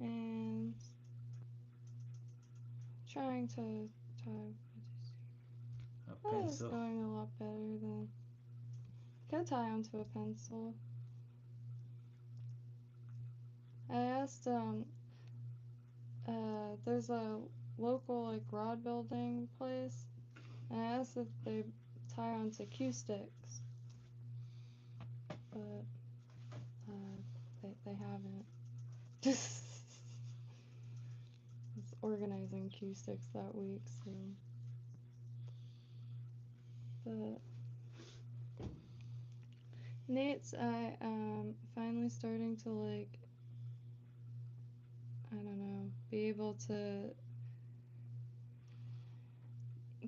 Speaker 1: and trying to tie a deceiver.
Speaker 2: A
Speaker 1: That is
Speaker 2: pencil.
Speaker 1: going a lot better than. Could tie onto a pencil. I asked there's a local like rod building place, and I asked if they tie onto cue sticks, but they haven't. Just was organizing cue sticks that week, so. But Nate's finally starting to like, I don't know, be able to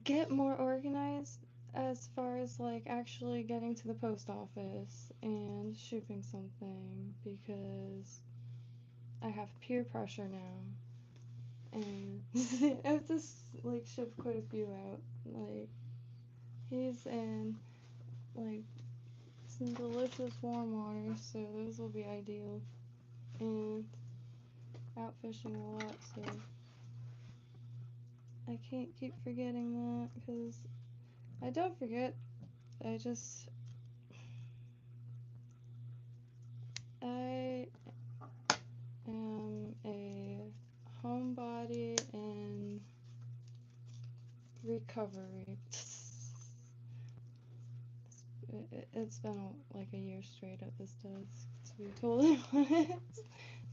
Speaker 1: get more organized as far as like actually getting to the post office and shipping something, because I have peer pressure now and I have to like ship quite a few out. Like he's in like some delicious warm water, so those will be ideal, and out fishing a lot, so I can't keep forgetting that, because I don't forget, I just I am a homebody in recovery. It's been like a year straight at this desk, to be totally honest.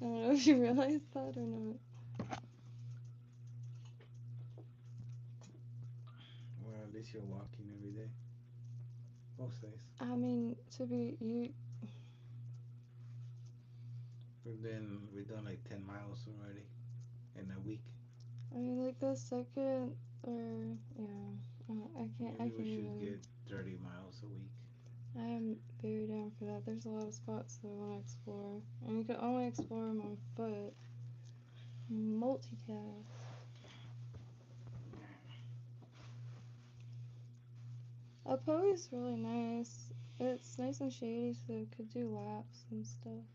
Speaker 1: I don't know if you realize that or not.
Speaker 2: Well, at least you're walking every day. Most days.
Speaker 1: I mean, to be you.
Speaker 2: We've done like 10 miles already in a week.
Speaker 1: I mean, like the second or yeah. I can't. I
Speaker 2: Maybe we
Speaker 1: can't
Speaker 2: should
Speaker 1: even.
Speaker 2: get 30 miles a week.
Speaker 1: I am very down for that. There's a lot of spots that I want to explore, and you can only explore them on foot. Multitask. Apoe is really nice. It's nice and shady, so you could do laps and stuff.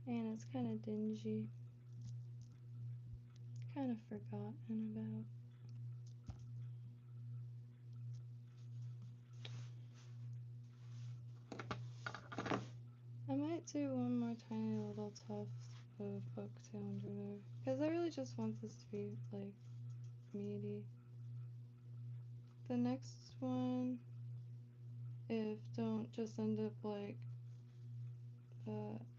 Speaker 1: And it's kind of dingy. Kind of forgotten about. I might do one more tiny little tuft of bucktail under there, because I really just want this to be like meaty. The next one, if don't just end up like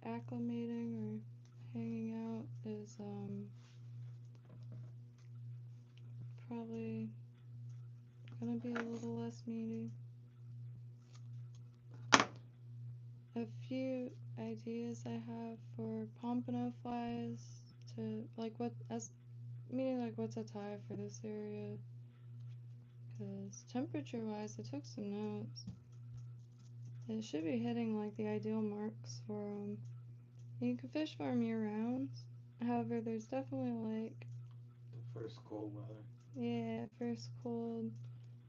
Speaker 1: acclimating or hanging out, is probably gonna be a little less meaty. A few ideas I have for pompano flies to like what as meaning like what's a tie for this area, because temperature wise I took some notes. It should be hitting like the ideal marks for them. You can fish for them year round. However, there's definitely like
Speaker 2: The first cold weather.
Speaker 1: yeah, first cold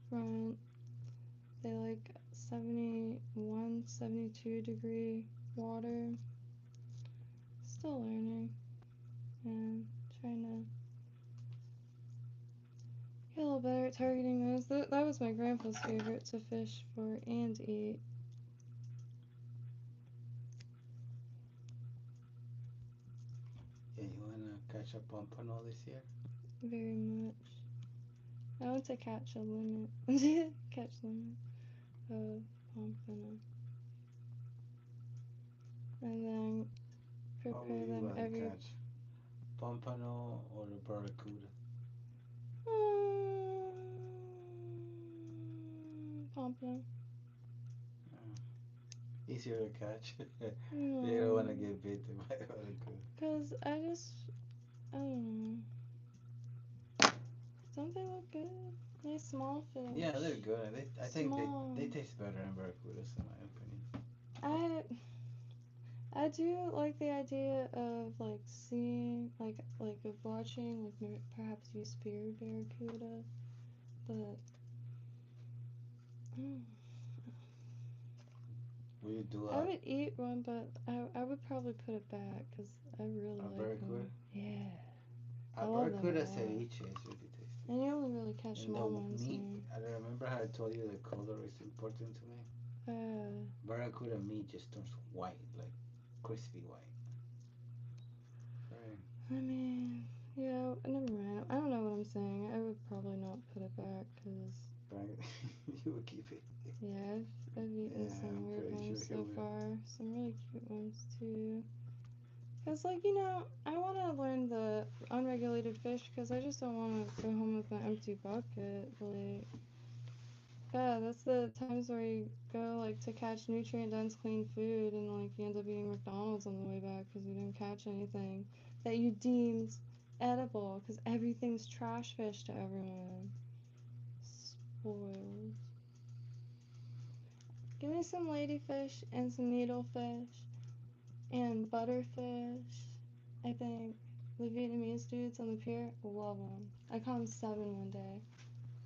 Speaker 1: front. They like 71, 72 degree water. Still learning and trying to get a little better at targeting those. That was my grandpa's favorite to fish for and eat.
Speaker 2: Yeah, you wanna catch a pompano this year?
Speaker 1: Very much. I want to catch a limit. Catch limit of pompano. And then
Speaker 2: What would
Speaker 1: prepare
Speaker 2: you
Speaker 1: them
Speaker 2: rather
Speaker 1: every
Speaker 2: catch? Pompano or the barracuda?
Speaker 1: pompano.
Speaker 2: Easier to catch. You don't
Speaker 1: No.
Speaker 2: wanna get bitten by a barracuda.
Speaker 1: Because I don't know. Don't they look good? Nice small fish.
Speaker 2: Yeah, they're good. I think
Speaker 1: Small.
Speaker 2: they taste better than barracudas in my opinion.
Speaker 1: I do like the idea of like seeing like of watching like perhaps you spear barracuda, but mm,
Speaker 2: Will you do
Speaker 1: I would eat one, but I would probably put it back because I really
Speaker 2: a
Speaker 1: like
Speaker 2: barracuda?
Speaker 1: them. Yeah, I
Speaker 2: A
Speaker 1: love them
Speaker 2: barracuda
Speaker 1: a lot.
Speaker 2: ceviche is really tasty.
Speaker 1: And you only really catch
Speaker 2: And
Speaker 1: small
Speaker 2: the
Speaker 1: ones
Speaker 2: meat,
Speaker 1: here.
Speaker 2: I remember how I told you the color is important to me.
Speaker 1: Uh,
Speaker 2: Barracuda meat just turns white, like crispy white. Right.
Speaker 1: I mean, yeah, never mind. I don't know what I'm saying. I would probably not put it back because,
Speaker 2: Right. You would keep it.
Speaker 1: yeah, I've eaten
Speaker 2: Yeah,
Speaker 1: some
Speaker 2: I'm
Speaker 1: weird
Speaker 2: pretty
Speaker 1: ones
Speaker 2: sure
Speaker 1: so
Speaker 2: you will.
Speaker 1: far. Some really cute ones too. Because, like, you know, I want to learn the unregulated fish because I just don't want to go home with an empty bucket. Like, yeah, that's the times where you go, like, to catch nutrient-dense clean food and, like, you end up eating McDonald's on the way back because you didn't catch anything that you deemed edible because everything's trash fish to everyone. Spoiled. Give me some ladyfish and some needlefish and butterfish. I think the Vietnamese dudes on the pier love them. I caught them 7 one day.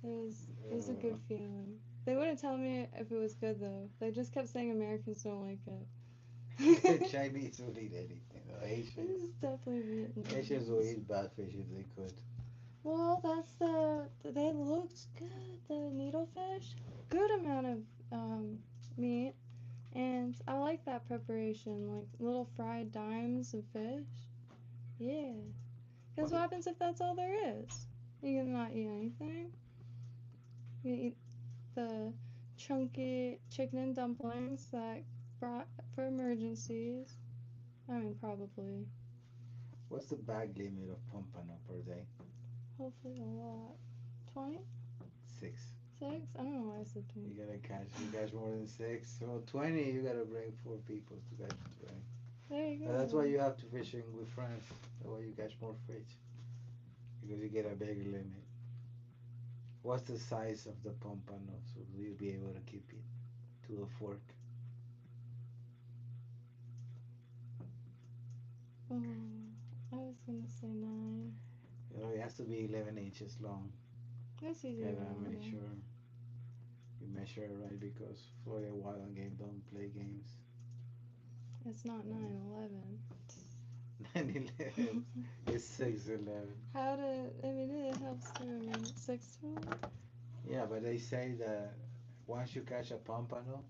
Speaker 1: It was a good feeling. They wouldn't tell me if it was good though. They just kept saying Americans don't like it.
Speaker 2: Chinese will eat anything. No,
Speaker 1: This
Speaker 2: Asians.
Speaker 1: is definitely
Speaker 2: Asians will
Speaker 1: Vietnamese.
Speaker 2: eat bad fish if they could.
Speaker 1: Well, they looked good. The needlefish, good amount of meat, and I like that preparation, like little fried dimes of fish. Yeah. Because what happens if that's all there is? You can not eat anything. You eat the chunky chicken and dumplings that brought for emergencies. I mean, probably.
Speaker 2: What's the bag limit of pompano per day?
Speaker 1: Hopefully a lot. 20?
Speaker 2: 6.
Speaker 1: 6? I don't know why I said 20.
Speaker 2: You catch more than 6. Well, 20, you gotta bring 4 people to catch 20.
Speaker 1: There you go.
Speaker 2: That's why you have to fishing with friends. That way you catch more fish. Because you get a bigger limit. What's the size of the pompano so you'll be able to keep it to the fork?
Speaker 1: Oh, I was gonna say 9.
Speaker 2: You know, it has to be 11 inches long.
Speaker 1: That's easy to
Speaker 2: Gotta make
Speaker 1: remember.
Speaker 2: sure you measure it right because Florida Wild Game don't play games.
Speaker 1: It's not 9/11.
Speaker 2: 9/11. It's 6/11.
Speaker 1: How to? I mean, it helps too. I mean, 6 to 11.
Speaker 2: Yeah, but they say that once you catch a pompano,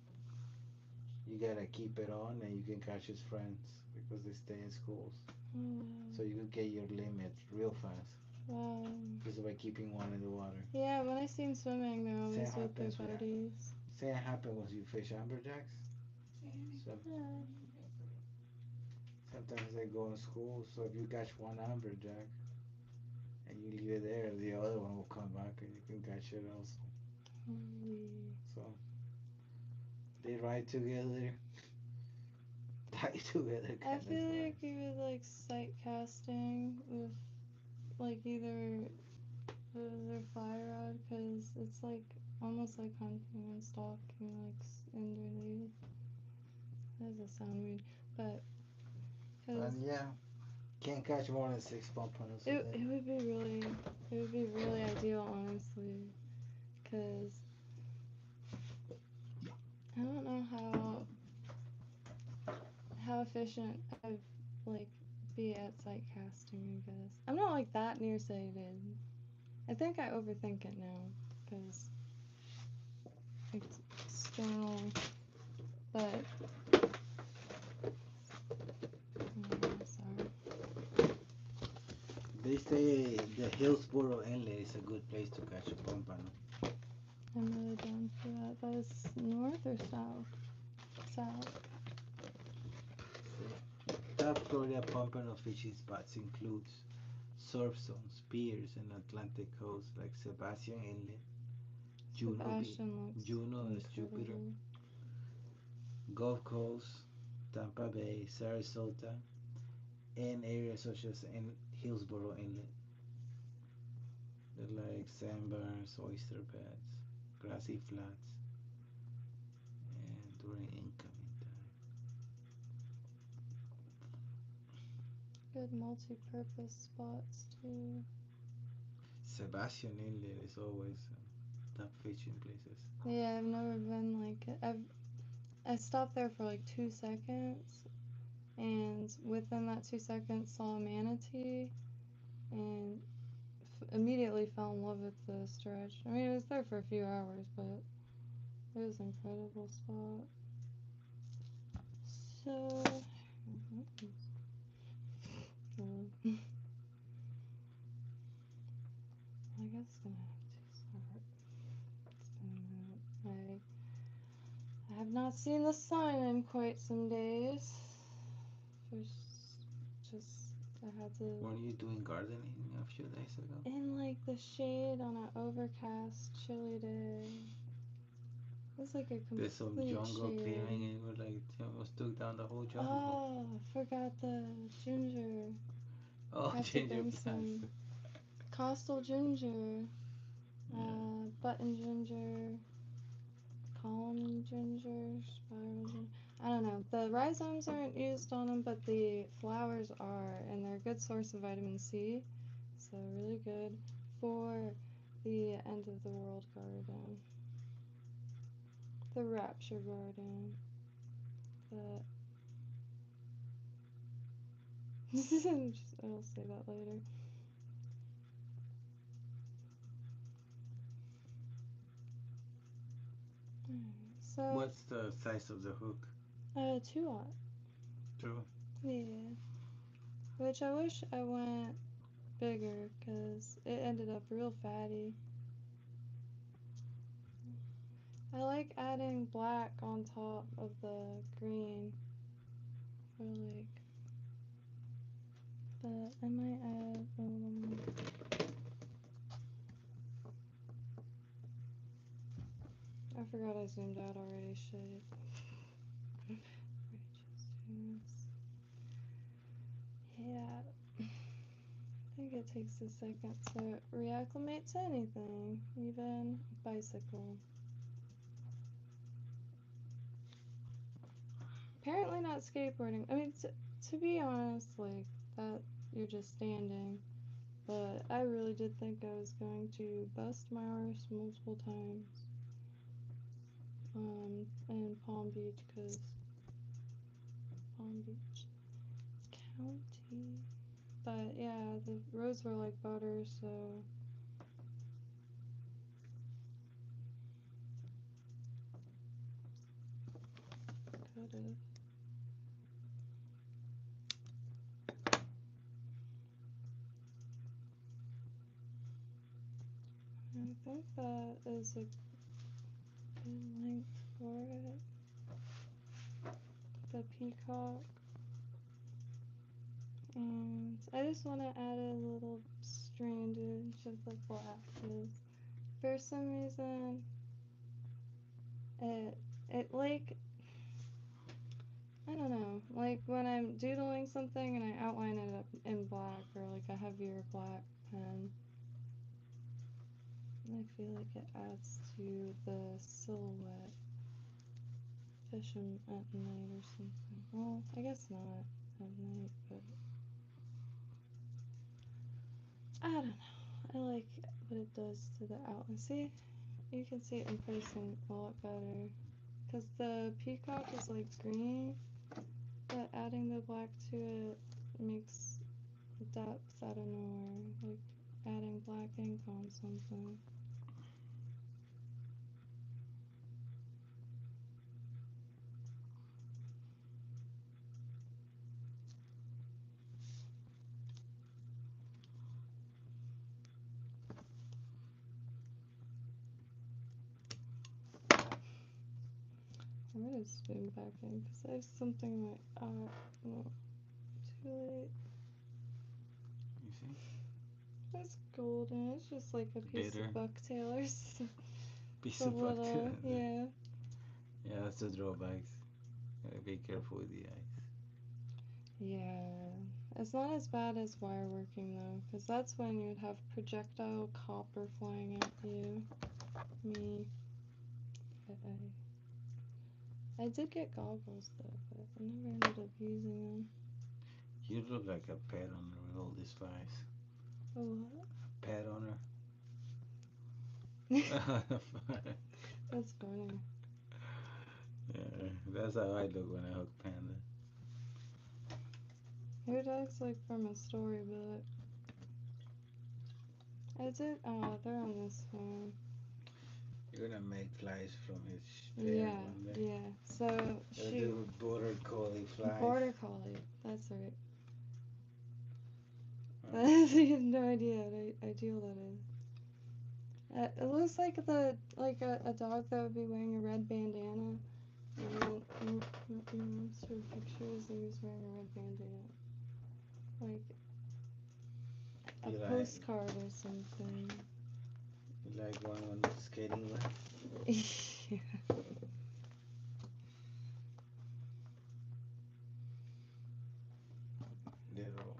Speaker 2: you gotta keep it on and you can catch his friends because they stay in schools.
Speaker 1: Oh,
Speaker 2: So you can get your limit real fast
Speaker 1: wow.
Speaker 2: just by keeping one in the water.
Speaker 1: Yeah, when I see them swimming, they're
Speaker 2: Same
Speaker 1: always with their
Speaker 2: happens with
Speaker 1: buddies.
Speaker 2: same happen when you fish amberjacks. So
Speaker 1: Yeah.
Speaker 2: sometimes they go in school. So if you catch one amberjack and you leave it there, the other one will come back and you can catch it also.
Speaker 1: Holy.
Speaker 2: So they ride together, die together,
Speaker 1: I
Speaker 2: kind of
Speaker 1: feel
Speaker 2: thing.
Speaker 1: like you would like sight casting with like either their fly rod because it's like almost like hunting and stalking like underneath. That does sound weird, but because
Speaker 2: And yeah, can't catch more than 6 pompanos a day.
Speaker 1: it would be really ideal honestly because I don't know how efficient I'd like be at sight casting. I guess I'm not like that nearsighted. I think I overthink it now because external, but sorry.
Speaker 2: They say the Hillsboro Inlet is a good place to catch a pompano.
Speaker 1: I'm really down for that. That is north or south? South.
Speaker 2: Top Florida pompano fishing spots includes surf zones, piers, and Atlantic coast like Sebastian Inlet, Juno Beach,
Speaker 1: Sebastian looks
Speaker 2: Juno is Jupiter,
Speaker 1: incredible.
Speaker 2: Gulf Coast, Tampa Bay, Sarasota, and areas such as in Hillsboro Inlet. They're like sandbars, oyster beds, grassy flats, and during incoming time.
Speaker 1: Good multi-purpose spots too.
Speaker 2: Sebastian Inlet is always top fishing places.
Speaker 1: Yeah, I've never been like it. I stopped there for like 2 seconds, and within that 2 seconds saw a manatee, and immediately fell in love with the stretch. I mean, it was there for a few hours, but it was an incredible spot. So, not seen the sun in quite some days. Just I had to.
Speaker 2: Weren't you doing gardening a few days ago?
Speaker 1: In like the shade on an overcast, chilly day. It was like a
Speaker 2: There's some
Speaker 1: complete
Speaker 2: jungle
Speaker 1: shade.
Speaker 2: clearing and we're like almost took down the whole jungle.
Speaker 1: Oh, I forgot the ginger.
Speaker 2: Oh,
Speaker 1: Have to
Speaker 2: ginger
Speaker 1: bring
Speaker 2: plants.
Speaker 1: some coastal ginger,
Speaker 2: Yeah.
Speaker 1: button ginger, column ginger, spiral ginger. I don't know. The rhizomes aren't used on them, but the flowers are, and they're a good source of vitamin C. So really good for the end of the world garden, the rapture garden, the. I'll say that later. So.
Speaker 2: What's the size of the hook?
Speaker 1: 2-aught.
Speaker 2: 2.
Speaker 1: Yeah. Which I wish I went bigger, because it ended up real fatty. I like adding black on top of the green. For like. But I might add a little more. I forgot I zoomed out already, shit. Yeah. I think it takes a second to reacclimate to anything, even a bicycle. Apparently not skateboarding. I mean, to be honest, like, that you're just standing. But I really did think I was going to bust my arse multiple times. In Palm Beach, because Palm Beach County. But yeah, the roads were like butter, so could've. I think that is a good length for it. The peacock. And I just want to add a little strandage of the black, because for some reason it like, I don't know, like when I'm doodling something and I outline it up in black, or like a heavier black pen, I feel like it adds to the silhouette. Fishing at night or something. Well, I guess not at night, but I don't know. I like what it does to the outline. See, you can see it in person a lot better, because the peacock is like green, but adding the black to it makes depth out of nowhere, like adding black ink on something. I'm gonna spoon back in because I have something in my eye. No, too late.
Speaker 2: You see?
Speaker 1: It's golden. It's just like a piece
Speaker 2: Bitter.
Speaker 1: of bucktailers.
Speaker 2: Piece
Speaker 1: A
Speaker 2: of butter.
Speaker 1: little, yeah.
Speaker 2: Yeah, that's the drawbacks. Gotta be careful with the eyes.
Speaker 1: Yeah. It's not as bad as wire working though, because that's when you'd have projectile copper flying at you. Me. I did get goggles though, but I never ended up using them.
Speaker 2: You look like a pet owner with all these flies.
Speaker 1: A what?
Speaker 2: Pet owner.
Speaker 1: That's funny.
Speaker 2: Yeah, that's how I look when I hook panda.
Speaker 1: Your dog's like from a storybook. I did. Oh, they're on this phone.
Speaker 2: You're gonna make flies from his tail
Speaker 1: Yeah,
Speaker 2: one day.
Speaker 1: yeah. So
Speaker 2: Gotta
Speaker 1: shoot.
Speaker 2: do border collie flies.
Speaker 1: Border collie. That's right.
Speaker 2: Oh.
Speaker 1: I have no idea what ideal that is. It looks like a dog that would be wearing a red bandana Monster pictures and he's wearing a red band-aid. Like a postcard or something.
Speaker 2: You like one on the skating one?
Speaker 1: Yeah.
Speaker 2: Little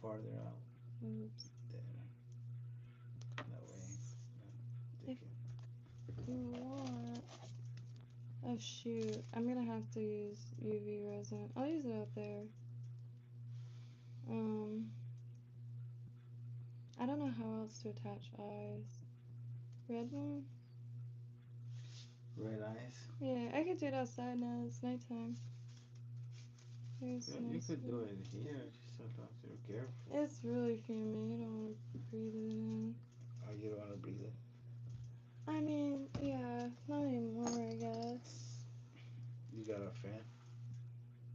Speaker 2: farther out.
Speaker 1: Oops.
Speaker 2: There. That way.
Speaker 1: If you want. Oh shoot. I'm gonna have to use UV resin. I'll use it out there. I don't know how else to attach eyes. Red one?
Speaker 2: Red eyes?
Speaker 1: Yeah, I could do it outside now. It's nighttime.
Speaker 2: You could do it here. Just have to be careful.
Speaker 1: It's really fuming. You don't want to breathe it in.
Speaker 2: Oh, you don't want to breathe it?
Speaker 1: I mean, yeah, not anymore, I guess.
Speaker 2: You got a fan?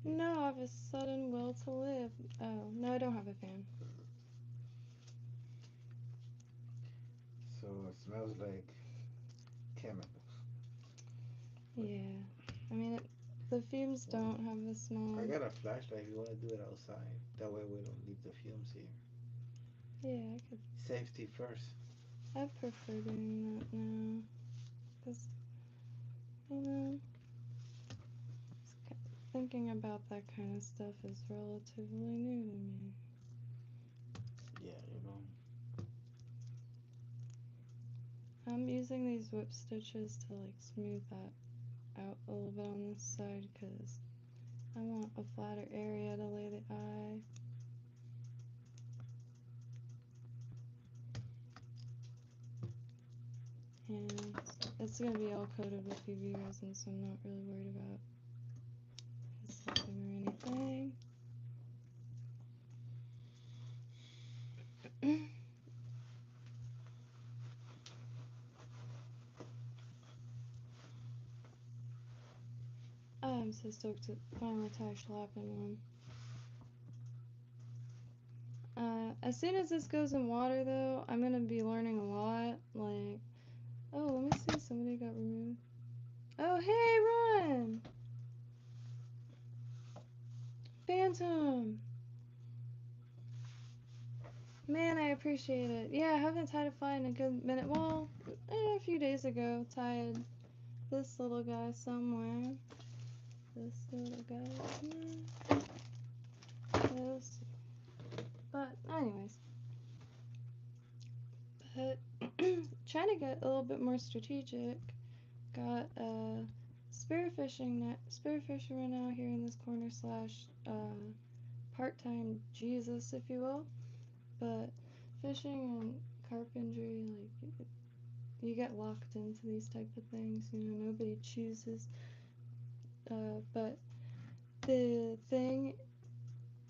Speaker 1: No, I have a sudden will to live. Oh, no, I don't have a fan.
Speaker 2: So it smells like chemicals.
Speaker 1: Yeah, I mean, the fumes don't have the smell.
Speaker 2: I got a flashlight if you want to do it outside. That way we don't leave the fumes here.
Speaker 1: Yeah, I could.
Speaker 2: Safety first.
Speaker 1: I prefer doing that now. Because, you know, thinking about that kind of stuff is relatively new to me.
Speaker 2: Yeah, you know.
Speaker 1: I'm using these whip stitches to like smooth that out a little bit on this side because I want a flatter area to lay the eye. And it's going to be all coated with UV resin, so I'm not really worried about slipping or anything. I'm so stoked to finally tie Schlapp in one. As soon as this goes in water, though, I'm going to be learning a lot. Like, oh, let me see. Somebody got removed. Oh, hey, Ron! Phantom! Man, I appreciate it. Yeah, I haven't tied a fly in a good minute. Well, a few days ago, tied this little guy somewhere. This little guy. This. But, anyways. But, trying to get a little bit more strategic. Got a spearfishing right now here in this corner slash part-time Jesus, if you will. But fishing and carpentry, like, you get locked into these type of things, you know, nobody chooses. But the thing,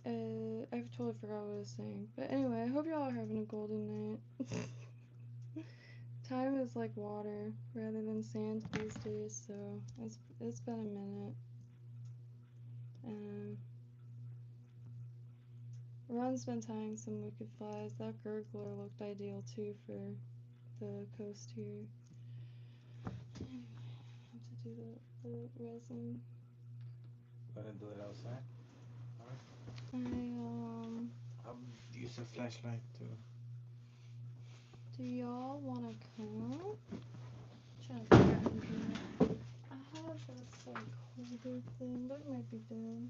Speaker 1: I totally forgot what I was saying. But anyway, I hope y'all are having a golden night. Time is like water rather than sand these days, so it's been a minute. Ron's been tying some wicked flies. That gurgler looked ideal too for the coast here. Anyway, I have to do the resin.
Speaker 2: Gonna do it outside?
Speaker 1: Alright.
Speaker 2: I'll use a flashlight too.
Speaker 1: Do y'all wanna come? Trying to figure out how to do it. I have this like holder thing, but it might be dead.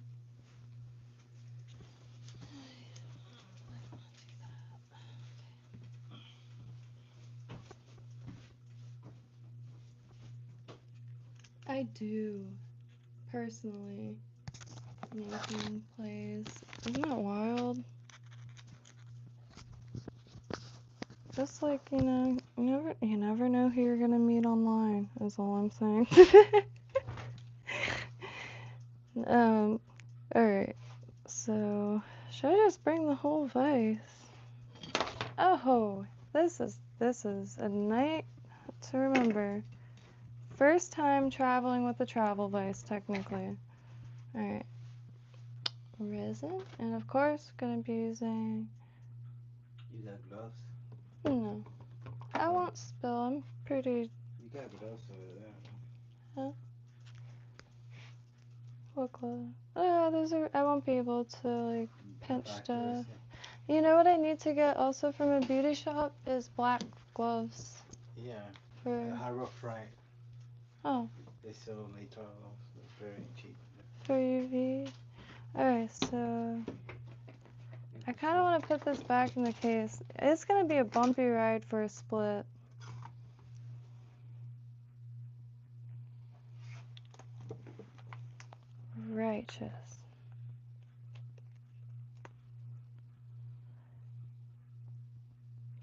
Speaker 1: I do, personally. Nathan plays. Isn't that wild? Just like, you know, you never know who you're gonna meet online, is all I'm saying. Alright. So, should I just bring the whole vise? Oh, this is a night to remember. First time traveling with a travel vise, technically. Alright. Resin, and of course, gonna be using...
Speaker 2: You got gloves?
Speaker 1: No. I won't spill, I'm pretty...
Speaker 2: You got gloves over there.
Speaker 1: Huh? What gloves? Oh, those are. I won't be able to like pinch
Speaker 2: Factors,
Speaker 1: stuff.
Speaker 2: yeah.
Speaker 1: You know what I need to get also from a beauty shop is black gloves.
Speaker 2: Yeah.
Speaker 1: For
Speaker 2: Harrow Fry.
Speaker 1: oh.
Speaker 2: They sell later very cheap.
Speaker 1: For UV. Alright, so I kind of want to put this back in the case. It's going to be a bumpy ride for a split. Righteous.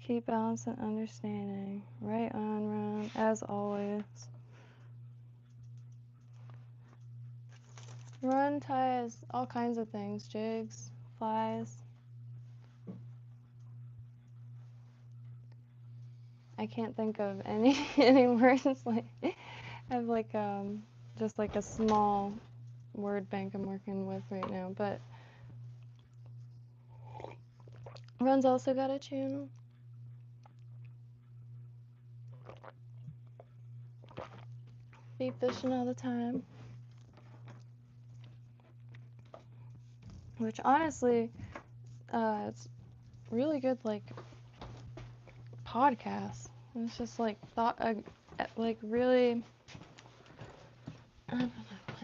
Speaker 1: Keep balance and understanding. Right on, Ron, as always. Ron ties all kinds of things. Jigs, flies. I can't think of any words. Like I have like just like a small word bank I'm working with right now. But Ron's also got a channel. Be fishing all the time. Which honestly, it's really good like podcast. It's just like like really I don't know,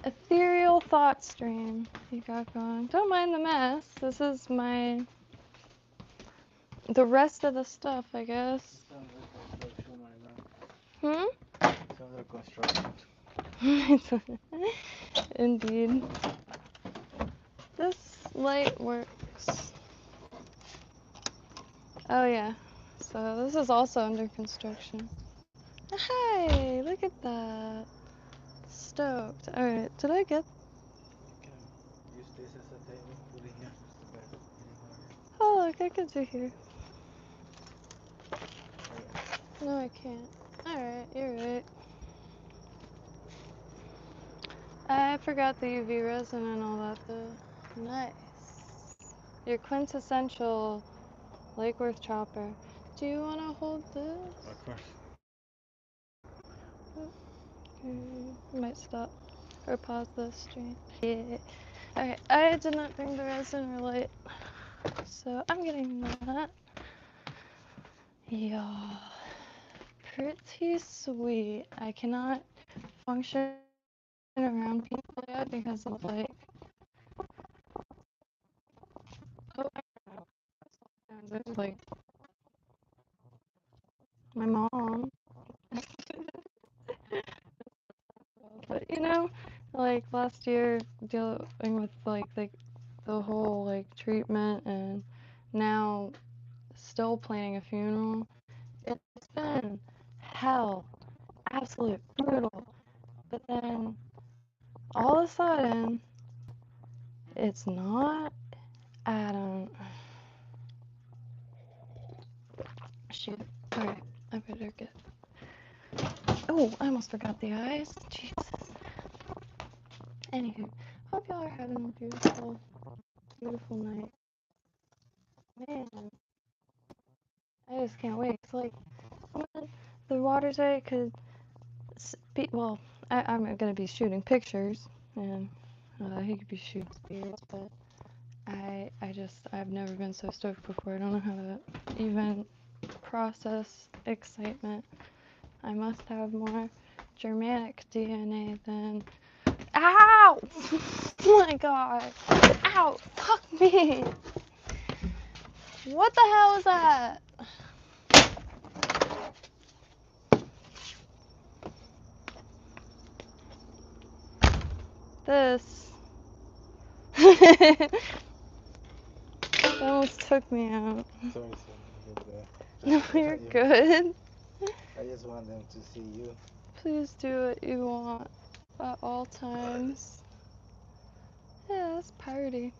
Speaker 1: ethereal thought stream you got going. Don't mind the mess. This is the rest of the stuff, I guess. Hmm?
Speaker 2: It's under construction.
Speaker 1: Indeed. This light works. Oh yeah. So this is also under construction. Hi, look at that. Stoked. Alright, did I get...
Speaker 2: You can use this as a table, put it here.
Speaker 1: Oh look, I can do here. No, I can't. Alright, you're right. I forgot the UV resin and all that though. Nice. Your quintessential Lake Worth chopper. Do you want to hold this?
Speaker 2: Of course.
Speaker 1: I might stop or pause this stream. Yeah. Alright, I did not bring the resin or light, so I'm getting that. Yeah. Pretty sweet. I cannot function around people yet because of like, oh, there's like my mom. But you know, like last year dealing with like the whole like treatment and now still planning a funeral. It's been hell, absolute brutal. But then all of a sudden, it's not. I don't. Shoot. Alright, I better get. Oh, I almost forgot the eyes. Jesus. Anywho, hope y'all are having a beautiful, beautiful night. Man, I just can't wait. It's like, the water's right, because, well, I'm gonna be shooting pictures, and he could be shooting spears, but I've never been so stoked before. I don't know how to even process excitement. I must have more Germanic DNA than. Ow! Oh my god! Ow! Fuck me! What the hell is that? This. That almost took me out.
Speaker 2: Sorry.
Speaker 1: No, you're good.
Speaker 2: I just want them to see you.
Speaker 1: Please do what you want at all times. Yeah, let's party.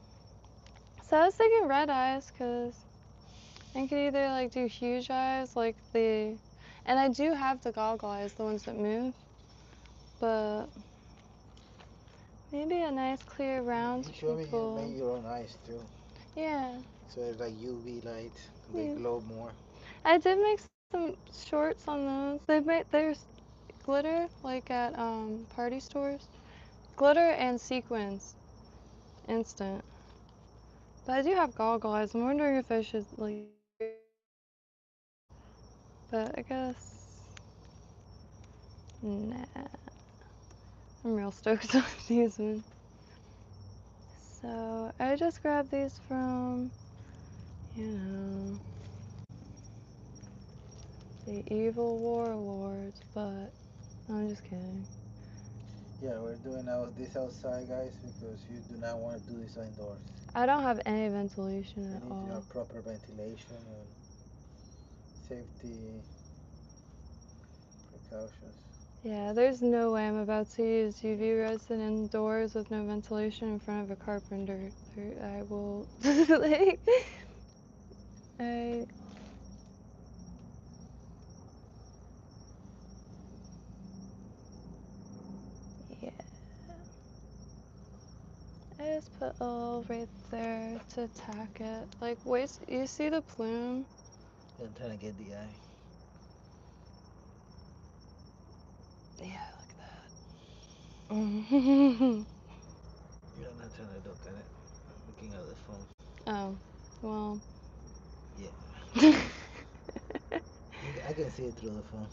Speaker 1: So I was thinking red eyes, because I could either like do huge eyes, like the, and I do have the goggle eyes, the ones that move, but maybe a nice clear round
Speaker 2: You show me
Speaker 1: people.
Speaker 2: you make your own eyes too.
Speaker 1: Yeah.
Speaker 2: So it's like UV light, they glow more.
Speaker 1: I did make some shorts on those. There's glitter like at party stores. glitter and sequins. Instant. But I do have goggle eyes. I'm wondering if I should, like... But I guess... Nah. I'm real stoked on these ones. So, I just grabbed these from, you know, the evil warlords, but I'm just kidding.
Speaker 2: Yeah, we're doing this outside, guys, because you do not want to do this indoors.
Speaker 1: I don't have any ventilation at
Speaker 2: You need
Speaker 1: all.
Speaker 2: to have proper ventilation and safety precautions.
Speaker 1: Yeah, there's no way I'm about to use UV resin indoors with no ventilation in front of a carpenter. I will, like, I... Yeah. I just put a little right there to tack it. Like, wait, you see the plume?
Speaker 2: I'm trying to get the eye.
Speaker 1: Yeah, look at that. Mm.
Speaker 2: You're not trying to look at it. I'm looking at the phone.
Speaker 1: Oh, well.
Speaker 2: Yeah. I can see it through the phone.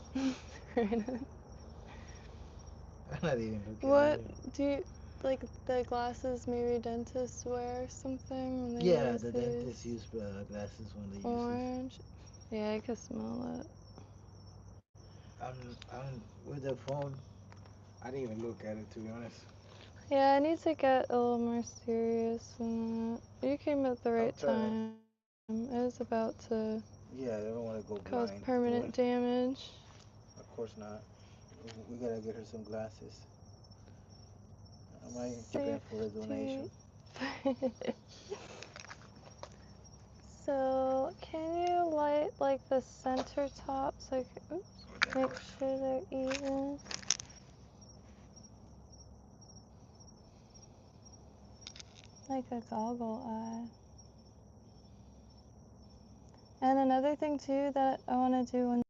Speaker 2: I'm not even looking
Speaker 1: What
Speaker 2: at it.
Speaker 1: do you, like the glasses maybe dentists wear or something when they
Speaker 2: Yeah,
Speaker 1: use
Speaker 2: the
Speaker 1: these?
Speaker 2: dentists use glasses when they use
Speaker 1: Orange? Yeah, I can smell it.
Speaker 2: I'm with the phone. I didn't even look at it, to be honest.
Speaker 1: Yeah, I need to get a little more serious than that. You came at the right time. It was about to
Speaker 2: Yeah, I don't want to go
Speaker 1: cause
Speaker 2: blind.
Speaker 1: permanent damage.
Speaker 2: Of course not. We gotta get her some glasses. I might chip in for a donation.
Speaker 1: So, can you light like the center tops? Like, oops, make sure they're even. Like a goggle eye. And another thing too that I want to do when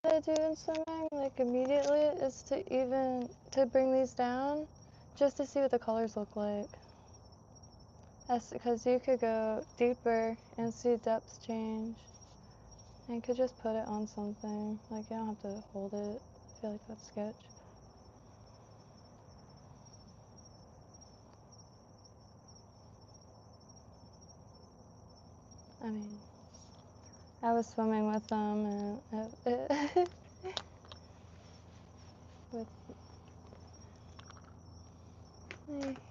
Speaker 1: I do in swimming, like immediately, is to bring these down, just to see what the colors look like. That's because you could go deeper and see depths change. And you could just put it on something. Like you don't have to hold it. I feel like that's sketch. I mean, I was swimming with them and with my hair. Let's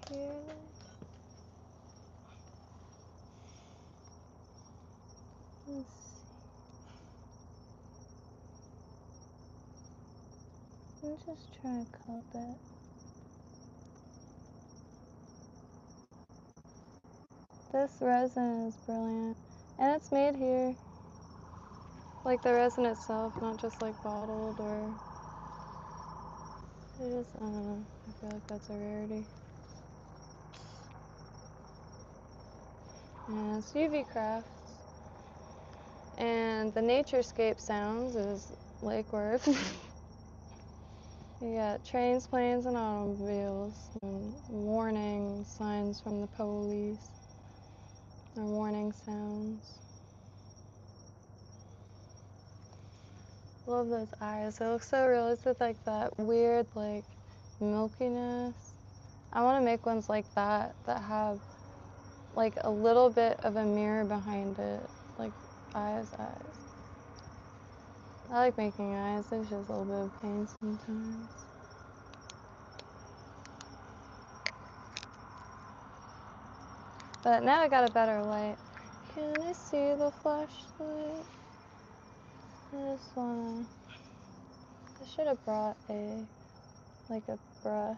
Speaker 1: see. I'm just trying to clip it. This resin is brilliant. And it's made here. Like the resin itself, not just like bottled or... It is, I don't know, I feel like that's a rarity. And it's UV Crafts. And the Naturescape sounds is lake worth. You got trains, planes, and automobiles. And warning signs from the police. Or warning sounds. Love those eyes. They look so realistic, like that weird, like, milkiness. I want to make ones like that have like a little bit of a mirror behind it, like eyes. I like making eyes. It's just a little bit of pain sometimes. But now I got a better light. Can I see the flashlight? I just wanna. I should have brought a brush.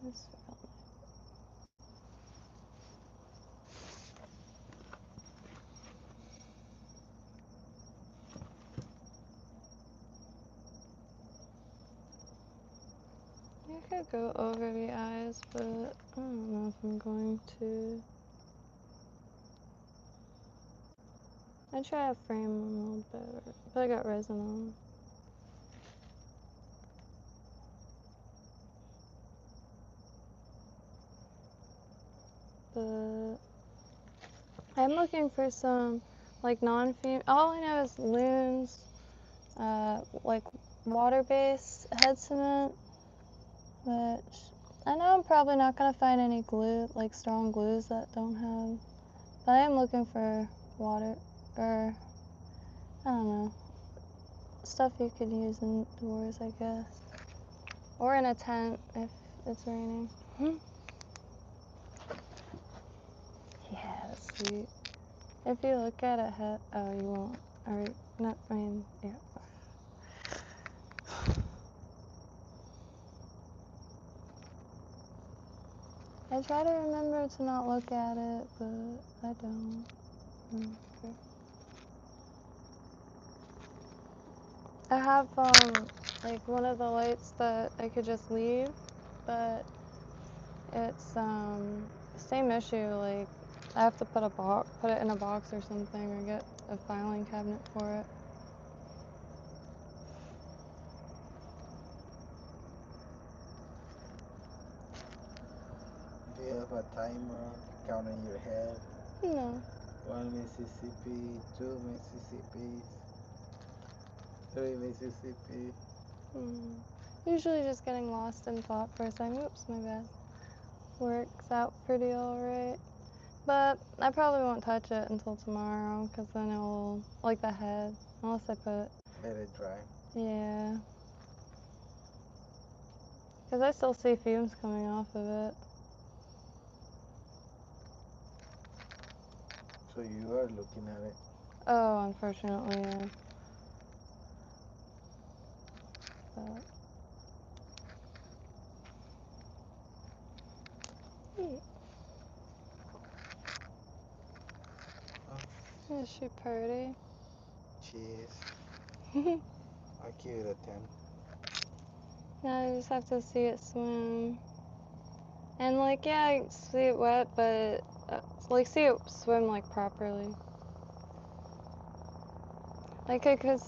Speaker 1: That's real nice. could go over the eyes, but I don't know if I'm going to. I try to frame them a little better, but I got resin on. But I'm looking for some like non-fem. All I know is loons, like water-based head cement. Which I know I'm probably not gonna find any glue, like strong glues that don't have. But I am looking for water, or I don't know, stuff you could use indoors, I guess, or in a tent if it's raining. Yeah, that's sweet. If you look at a head, oh, you won't. Or not. I mean, yeah. I try to remember to not look at it, but I don't. Okay. I have like one of the lights that I could just leave, but it's same issue. Like I have to put it in a box or something, or get a filing cabinet for it.
Speaker 2: Do you have a timer counting your head?
Speaker 1: No.
Speaker 2: 1 Mississippi, 2 Mississippis, 3 Mississippi.
Speaker 1: Usually just getting lost in thought for a second. Oops, my bad. Works out pretty alright. But I probably won't touch it until tomorrow, because then it will, like the head, unless I put...
Speaker 2: Let it dry.
Speaker 1: Yeah. Because I still see fumes coming off of it.
Speaker 2: So you are looking at it.
Speaker 1: Oh, unfortunately, yeah. But... Oh. Is she pretty?
Speaker 2: She is. I give it a 10.
Speaker 1: Now I just have to see it swim. And like, yeah, I see it wet, but like see it swim like properly. Like I could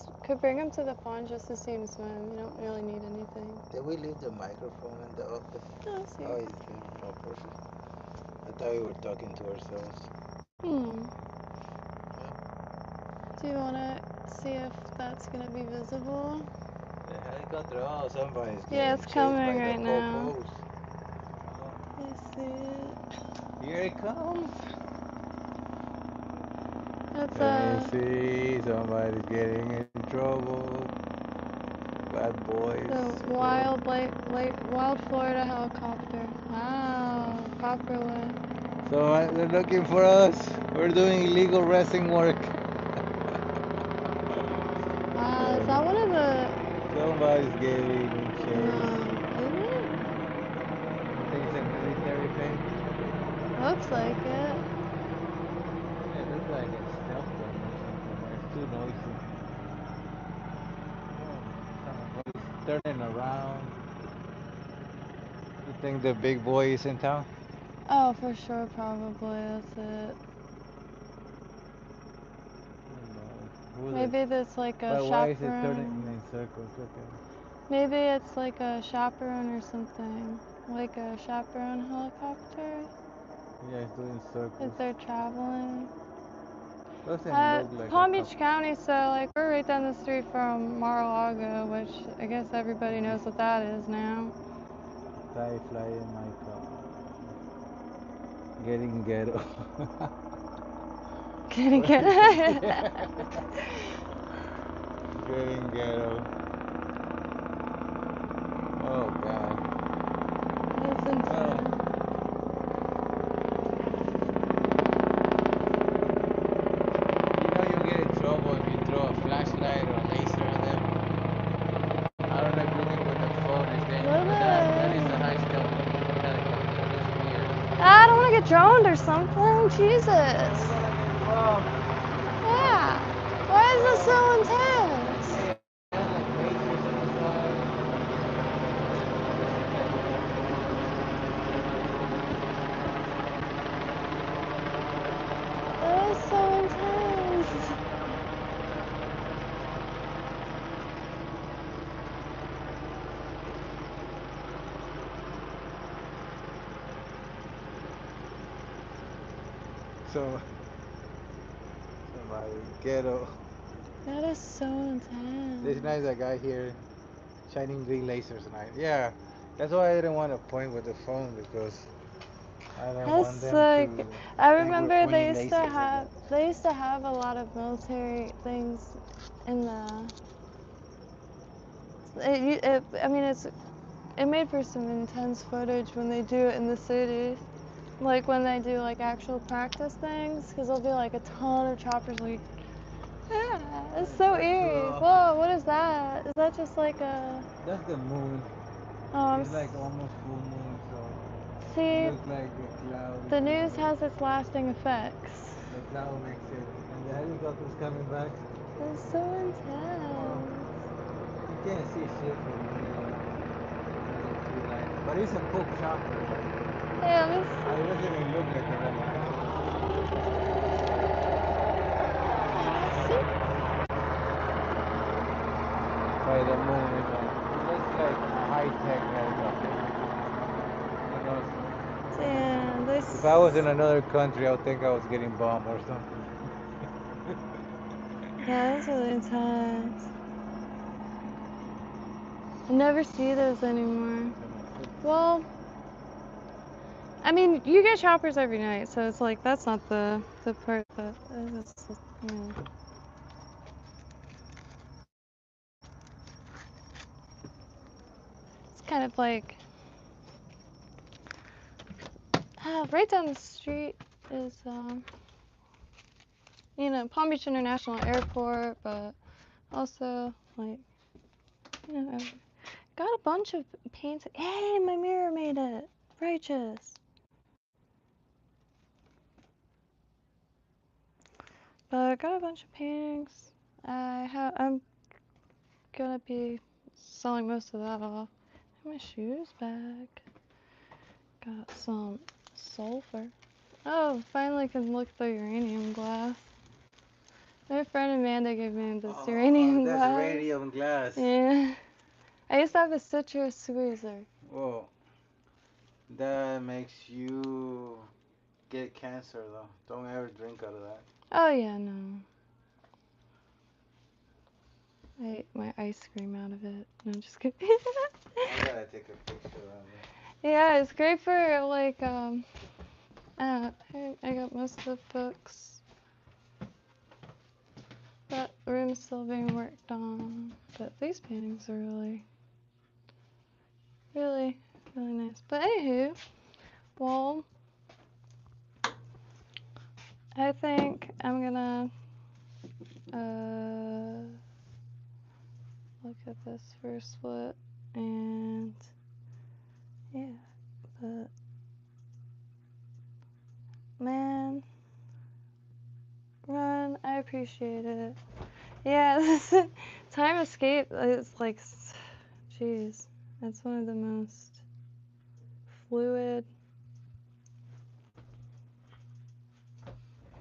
Speaker 1: bring him to the pond just to see him swim. You don't really need anything.
Speaker 2: Did we leave the microphone in the office?
Speaker 1: No, it's here.
Speaker 2: Oh, it's there. Oh, perfect. I thought we were talking to ourselves.
Speaker 1: Do you want to see if that's going to be visible?
Speaker 2: The helicopter, oh, somebody's getting
Speaker 1: Yeah, it's
Speaker 2: chased
Speaker 1: coming
Speaker 2: by
Speaker 1: right
Speaker 2: the
Speaker 1: now.
Speaker 2: popos.
Speaker 1: I see it.
Speaker 2: Here it comes.
Speaker 1: That's
Speaker 2: Let me see, somebody's getting in trouble. Bad boys.
Speaker 1: The wild Florida helicopter. Wow, properly.
Speaker 2: So they're looking for us. We're doing illegal wrestling work.
Speaker 1: Wow, is that one of the...
Speaker 2: Somebody's getting chased.
Speaker 1: Is it?
Speaker 2: I think it's a military thing.
Speaker 1: Looks like it.
Speaker 2: Yeah, it looks like a stealth one or something. It's too noisy. He's turning around. You think the big boy is in town?
Speaker 1: Oh, for sure, probably. That's it. Maybe that's like a
Speaker 2: But why is it turning
Speaker 1: chaperone.
Speaker 2: in circles? Okay.
Speaker 1: Maybe it's like a chaperone or something. Like a chaperone helicopter.
Speaker 2: Yeah, it's doing circles.
Speaker 1: If they're traveling.
Speaker 2: Doesn't look like
Speaker 1: Palm
Speaker 2: a
Speaker 1: Beach County, so like we're right down the street from Mar-a-Lago, which I guess everybody knows what that is now.
Speaker 2: Sky flying my car. Getting ghetto.
Speaker 1: Getting
Speaker 2: Getting ghetto. Oh god.
Speaker 1: That's insane.
Speaker 2: You know you get in trouble if you throw a flashlight or a laser at them. I don't know if looking with the phone is dangerous, but that is a high stealth helicopter. It's weird.
Speaker 1: I don't want to get droned or something. Jesus.
Speaker 2: Oh.
Speaker 1: Yeah. Why is this so intense?
Speaker 2: So, somebody ghetto.
Speaker 1: That is so intense.
Speaker 2: This night, that guy here shining green lasers tonight. Yeah, that's why I didn't want to point with the phone because I don't want
Speaker 1: That's
Speaker 2: them
Speaker 1: like,
Speaker 2: to
Speaker 1: I
Speaker 2: think we're
Speaker 1: remember
Speaker 2: pointing lasers at them.
Speaker 1: they used to have a lot of military things in the, I mean, it made for some intense footage when they do it in the cities. Like when they do like actual practice things, because there'll be like a ton of choppers like, yeah, it's so eerie. Whoa, what is that? Is that just like a...
Speaker 2: That's the moon. It's like almost full moon, so
Speaker 1: See,
Speaker 2: it looks like the cloud.
Speaker 1: the news has its lasting effects.
Speaker 2: The cloud makes it, and the helicopter's coming back.
Speaker 1: It's so intense.
Speaker 2: You can't see shit from here. But it's a cook chopper.
Speaker 1: Yeah,
Speaker 2: I wasn't even looking at the red line. By the moon, it looks like a high-tech helicopter.
Speaker 1: Damn,
Speaker 2: If I was in another country, I would think I was getting bombed or something.
Speaker 1: Yeah, that's really intense. I never see those anymore. Well, I mean, you get choppers every night, so it's like, that's not the part that, that's, you know. It's kind of like, right down the street is, you know, Palm Beach International Airport, but also, like, you know, I've got a bunch of paintings. Hey, my mirror made it. Righteous. But I got a bunch of paintings. I'm gonna be selling most of that off. My shoes back. Got some sulfur. Oh, finally can look through uranium glass. My friend Amanda gave me this uranium glass.
Speaker 2: That's radium glass.
Speaker 1: Yeah. I used to have a citrus squeezer.
Speaker 2: Whoa. That makes you get cancer though. Don't ever drink out of that.
Speaker 1: Oh yeah, no. I ate my ice cream out of it. No, I'm just kidding.
Speaker 2: I gotta take a picture of it.
Speaker 1: Yeah, it's great for like I got most of the books. That room's still being worked on, but these paintings are really, really, really nice. But anywho, well, I think I'm gonna look at this first split, and yeah, but man, Run, I appreciate it. Yeah, Time Escape is like, jeez, that's one of the most fluid.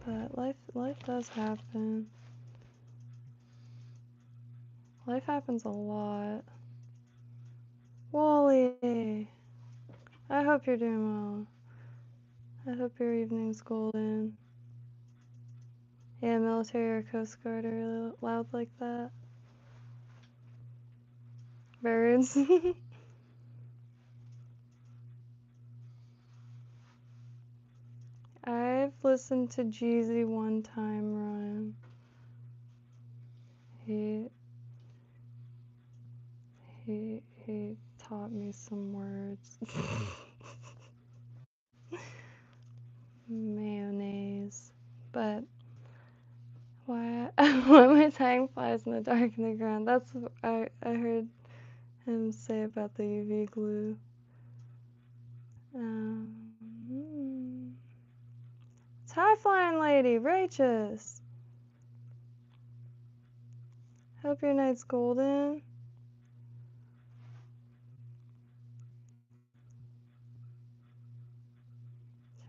Speaker 1: But life does happen. Life happens a lot. Wally, I hope you're doing well. I hope your evening's golden. Yeah, military or Coast Guard are really loud like that. Birds. I've listened to Jeezy one time, Ryan. He taught me some words. Mayonnaise. But why my time flies in the dark in the ground? That's what I heard him say about the UV glue. It's high flying lady, righteous. Hope your night's golden.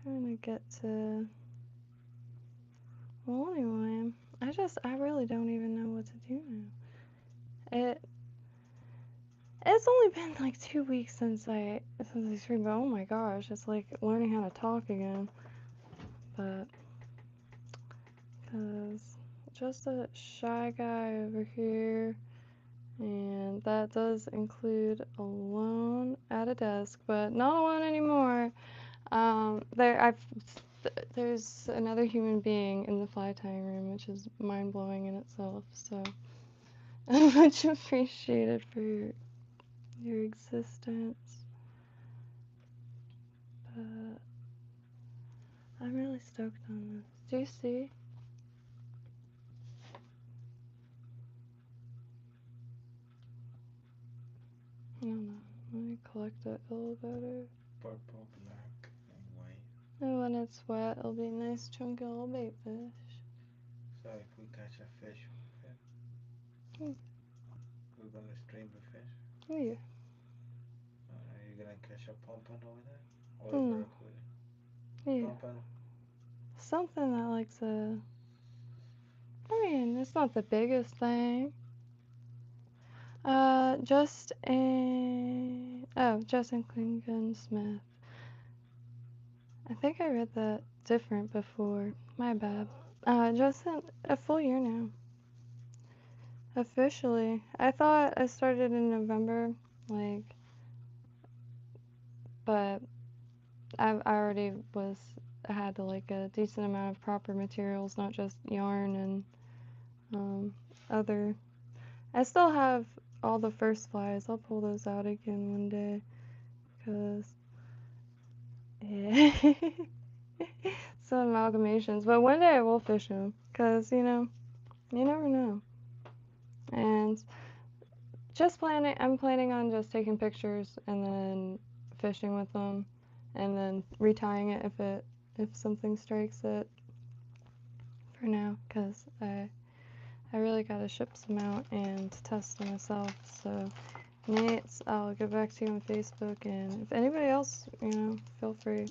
Speaker 1: Trying to get to. Well, anyway, I really don't even know what to do now. It's only been like 2 weeks since I streamed, but oh my gosh, it's like learning how to talk again. But Cause just a shy guy over here, and that does include alone at a desk, but not alone anymore. There's another human being in the fly tying room, which is mind blowing in itself. So much appreciated for your existence. But I'm really stoked on this. Do you see? I don't know. Let me collect it a little better.
Speaker 2: Purple, black, and white.
Speaker 1: And when it's wet, it'll be a nice chunky little bait fish.
Speaker 2: So if we catch a fish with it, we're gonna stream the fish.
Speaker 1: Yeah.
Speaker 2: Are you gonna catch a pompon over there? Or a
Speaker 1: Mm.
Speaker 2: barracuda?
Speaker 1: Yeah.
Speaker 2: Pompon?
Speaker 1: Something that likes a. I mean, it's not the biggest thing. Justin Klingon Smith. I think I read that different before. My bad. Justin, a full year now. Officially. I thought I started in November, but I already had like a decent amount of proper materials, not just yarn and other. I still have all the first flies. I'll pull those out again one day, cause yeah, some amalgamations. But one day I will fish them, cause you never know. And I'm planning on just taking pictures and then fishing with them, and then retying it if something strikes it. For now, cause I really gotta ship some out and test them myself. So, Nate, I'll get back to you on Facebook, and if anybody else, feel free.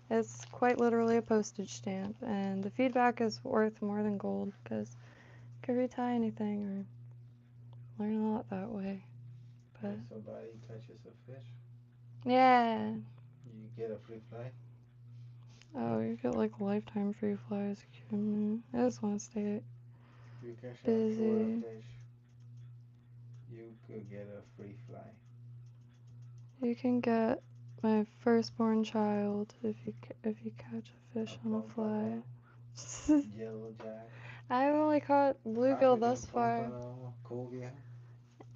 Speaker 1: It's quite literally a postage stamp, and the feedback is worth more than gold, because you can retie anything or learn a lot that way. But
Speaker 2: if somebody catches a fish,
Speaker 1: yeah.
Speaker 2: you get a free fly.
Speaker 1: Oh, you get like lifetime free flies. Are you kidding me? I just want to stay
Speaker 2: If you catch a
Speaker 1: busy.
Speaker 2: Florida fish, you could get a free fly.
Speaker 1: You can get my firstborn child if you catch a fish on a fly.
Speaker 2: Yellow jack.
Speaker 1: I've only caught bluegill thus far.
Speaker 2: Cobia.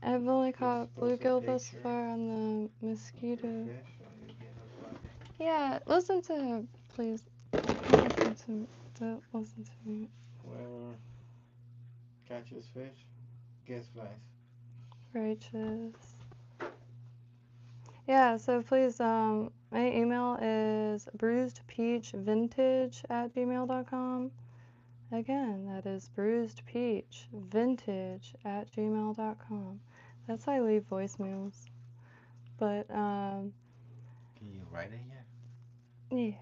Speaker 1: I've only caught
Speaker 2: post a
Speaker 1: bluegill thus
Speaker 2: picture
Speaker 1: far on the mosquito.
Speaker 2: Fish, and you get a fly.
Speaker 1: Yeah, listen to him, please. Listen to me.
Speaker 2: Whoever catches fish gets flies.
Speaker 1: Righteous. Yeah, so please, my email is bruisedpeachvintage@gmail.com. Again, that is bruisedpeachvintage@gmail.com. That's how I leave voicemails. But,
Speaker 2: Can you write it here?
Speaker 1: yeah.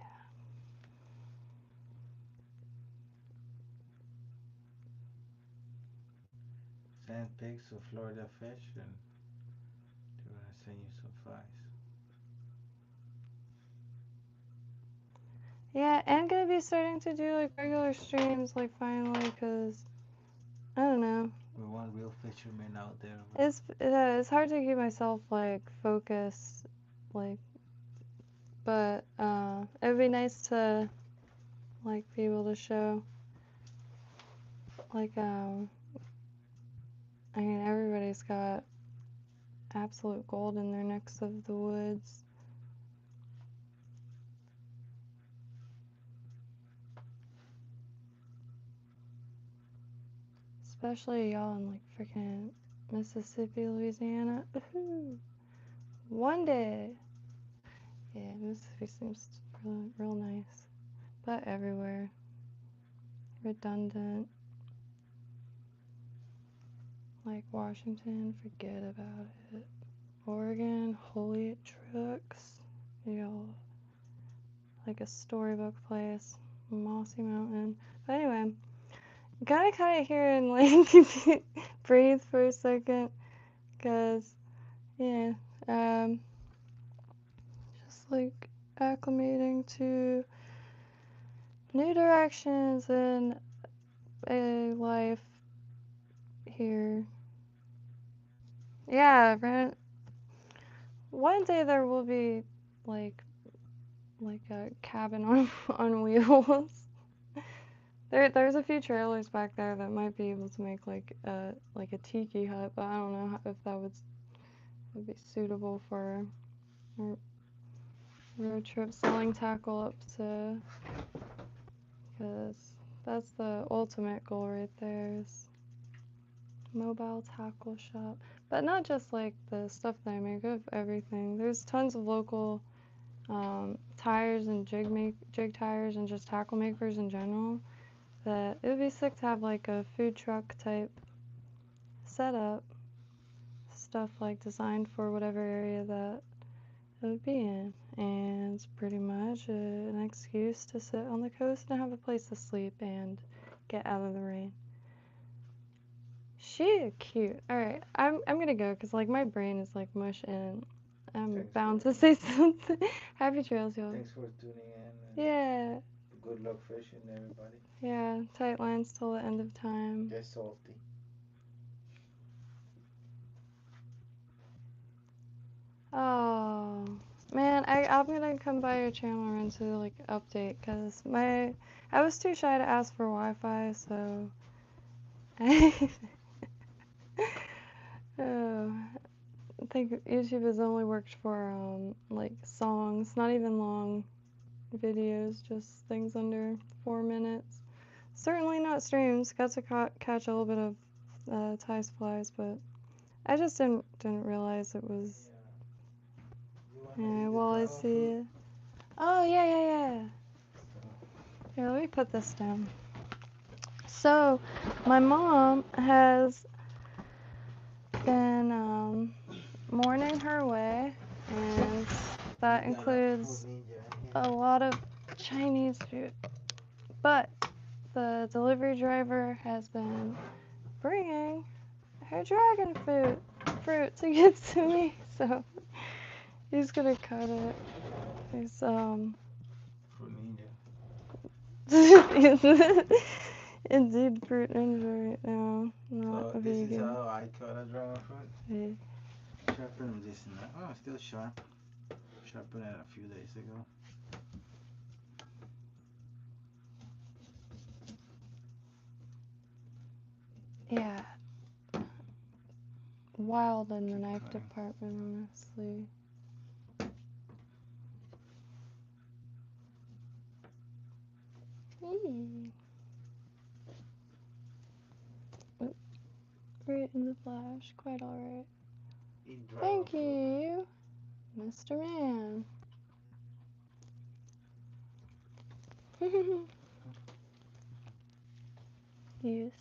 Speaker 2: Send pics of Florida fish and they're gonna send you some flies.
Speaker 1: Yeah, and gonna be starting to do like regular streams, like finally, cause I don't know.
Speaker 2: We want real fishermen out there.
Speaker 1: It's hard to keep myself like focused, but it'd be nice to like be able to show I mean everybody's got absolute gold in their necks of the woods. Especially y'all in like freaking Mississippi, Louisiana. Ooh. One day. Yeah, Mississippi seems real nice. But everywhere. Redundant. Like Washington, forget about it. Oregon, holy trucks. Y'all. Like a storybook place. Mossy Mountain. But anyway, gotta cut it here and like breathe for a second. Cause, yeah, just like acclimating to new directions and a life here. Yeah, one day there will be like a cabin on wheels. There's a few trailers back there that might be able to make like a tiki hut, but I don't know if that would be suitable for a road trip selling tackle up to, because that's the ultimate goal right there, is mobile tackle shop. But not just like the stuff that I make, of everything. There's tons of local tires and jig tires and just tackle makers in general, that it would be sick to have like a food truck type setup, stuff like designed for whatever area that it would be in, and it's pretty much an excuse to sit on the coast and have a place to sleep and get out of the rain. She is cute. All right, I'm gonna go because like my brain is like mush and I'm bound to say something. Happy trails, y'all.
Speaker 2: Thanks for tuning in.
Speaker 1: Yeah.
Speaker 2: Good luck fishing, everybody.
Speaker 1: Yeah, tight lines till the end of time.
Speaker 2: Get salty.
Speaker 1: Oh, man, I'm gonna come by your channel and to like update, because I was too shy to ask for Wi-Fi, so oh, I think YouTube has only worked for like songs, not even long videos, just things under 4 minutes. Certainly not streams. Got to catch a little bit of ties flies, but I just didn't realize it was. Yeah, well, I see it. Oh, yeah. Here, let me put this down. So, my mom has been mourning her way, and that includes a lot of Chinese food. But the delivery driver has been bringing her dragon fruit to give to me, so he's gonna cut it. He's indeed fruit ninja right now, not
Speaker 2: so
Speaker 1: a
Speaker 2: this
Speaker 1: vegan.
Speaker 2: is how I cut a dragon fruit.
Speaker 1: Yeah.
Speaker 2: Sharpen this and that. Oh, still sharp. Sharpened it a few days ago.
Speaker 1: Yeah. Wild in the knife department, honestly. Right in the flash, quite alright. Thank you, Mr. Man. Yes.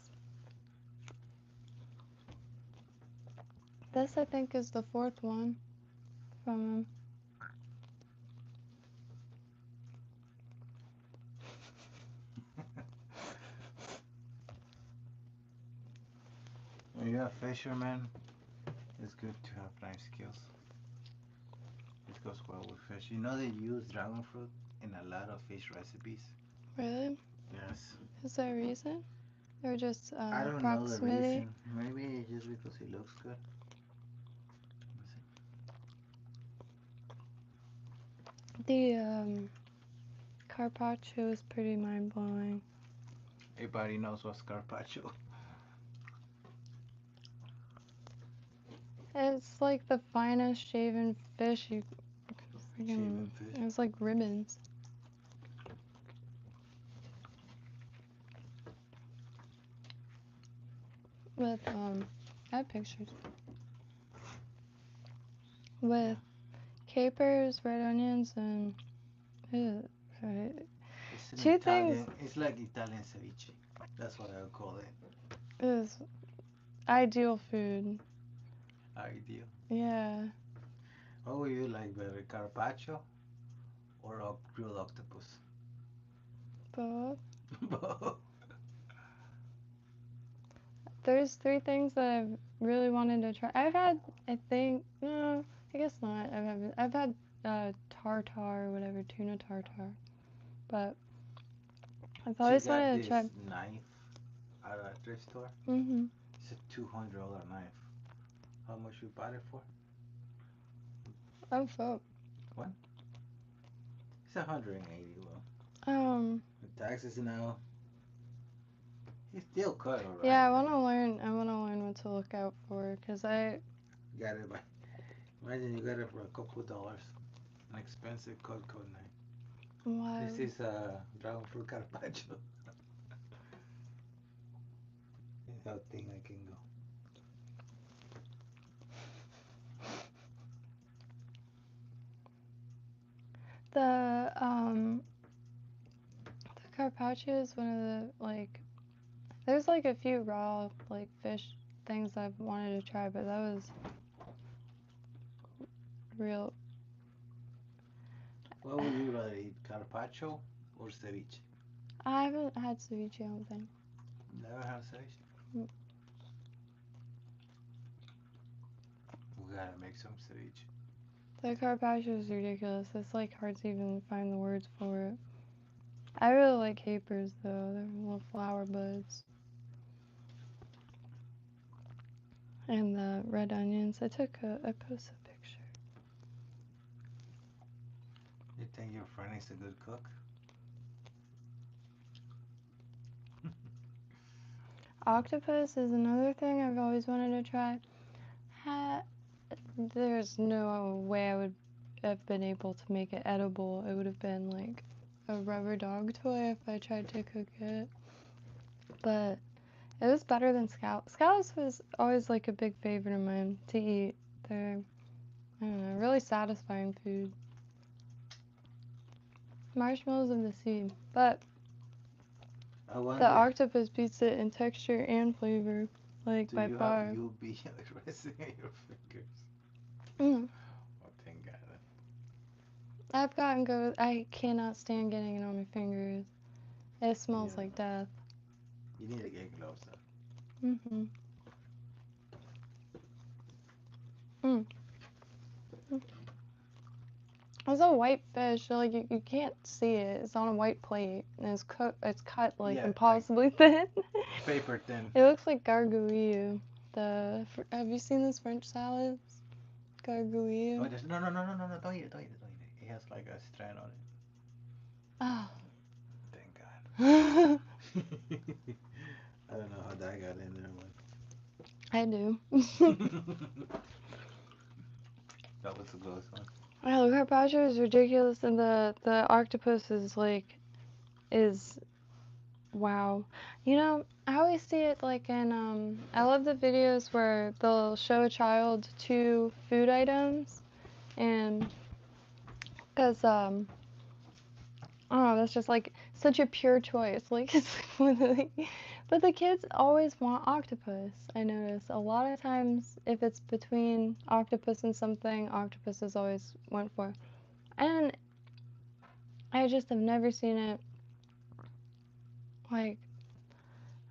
Speaker 1: This, I think, is the 4th one from him.
Speaker 2: When you're a fisherman, it's good to have knife skills. It goes well with fish. You know they use dragon fruit in a lot of fish recipes.
Speaker 1: Really?
Speaker 2: Yes.
Speaker 1: Is there a reason? Or just
Speaker 2: I don't
Speaker 1: proximity?
Speaker 2: know the reason. Maybe just because it looks good.
Speaker 1: The carpaccio is pretty mind-blowing.
Speaker 2: Everybody knows what's carpaccio.
Speaker 1: It's like the finest shaven fish you freaking. It's like ribbons. With I have pictures. With capers, red onions, and right.
Speaker 2: It's
Speaker 1: Two things.
Speaker 2: It's like Italian ceviche. That's what I would call it.
Speaker 1: It is ideal food.
Speaker 2: Ideal.
Speaker 1: Yeah.
Speaker 2: What would you like better, carpaccio or grilled octopus?
Speaker 1: Both.
Speaker 2: Both.
Speaker 1: There's 3 things that I've really wanted to try. I've had, I think, no, I guess not. I've had tartar or whatever, tuna tartar, but I've always wanted to try.
Speaker 2: Knife at a thrift store.
Speaker 1: Mm-hmm.
Speaker 2: It's a $200 knife. How much you bought it for?
Speaker 1: Oh, fuck.
Speaker 2: What? It's 180. Well,
Speaker 1: Um,
Speaker 2: with taxes now, it's still cut alright.
Speaker 1: yeah, I wanna learn what to look out for, cause I,
Speaker 2: You got it by. Imagine you got it for a couple $. An expensive cut knife.
Speaker 1: why,
Speaker 2: This is a dragon fruit carpaccio. How thin I can go.
Speaker 1: the carpaccio is one of the, like, there's like a few raw, like, fish things I've wanted to try, but that was real.
Speaker 2: What would you rather eat, carpaccio or ceviche?
Speaker 1: I haven't had ceviche, I don't think.
Speaker 2: Never had ceviche?
Speaker 1: Mm.
Speaker 2: We gotta make some ceviche.
Speaker 1: The carpaccio is ridiculous. It's like hard to even find the words for it. I really like capers though. They're little flower buds. And the red onions. I posted a picture.
Speaker 2: You think your friend is a good cook?
Speaker 1: Octopus is another thing I've always wanted to try. There's no way I would have been able to make it edible. It would have been like a rubber dog toy if I tried to cook it. But it was better than scallops. Scallops was always like a big favorite of mine to eat. They're, I don't know, really satisfying food. Marshmallows of the sea. But
Speaker 2: I wonder,
Speaker 1: the octopus beats it in texture and flavor, like
Speaker 2: do
Speaker 1: by
Speaker 2: you
Speaker 1: far.
Speaker 2: have UV resting on your fingers?
Speaker 1: Mm.
Speaker 2: Oh, thank God.
Speaker 1: I've gotten good. I cannot stand getting it on my fingers. It smells
Speaker 2: Yeah.
Speaker 1: like death.
Speaker 2: You need to get gloves though.
Speaker 1: Mm-hmm. Mm. It's a white fish. Like you can't see it. It's on a white plate and it's cut like
Speaker 2: Yeah,
Speaker 1: impossibly thin.
Speaker 2: paper thin.
Speaker 1: It looks like gargouille. Have you seen those French salads? Gargouille.
Speaker 2: Oh, no, no, no, no, no, no, don't eat it, don't eat it, don't eat it. It has like a strand on it.
Speaker 1: Oh.
Speaker 2: Thank God. I don't know how that got in there,
Speaker 1: I do.
Speaker 2: but that was a close one.
Speaker 1: Oh, the carpaccio is ridiculous, and the octopus is wow. You know, I always see it like in I love the videos where they'll show a child two food items, and because oh, that's just like such a pure choice. Like it's like but the kids always want octopus. I notice a lot of times if it's between octopus and something, octopus is always went for. And I just have never seen it like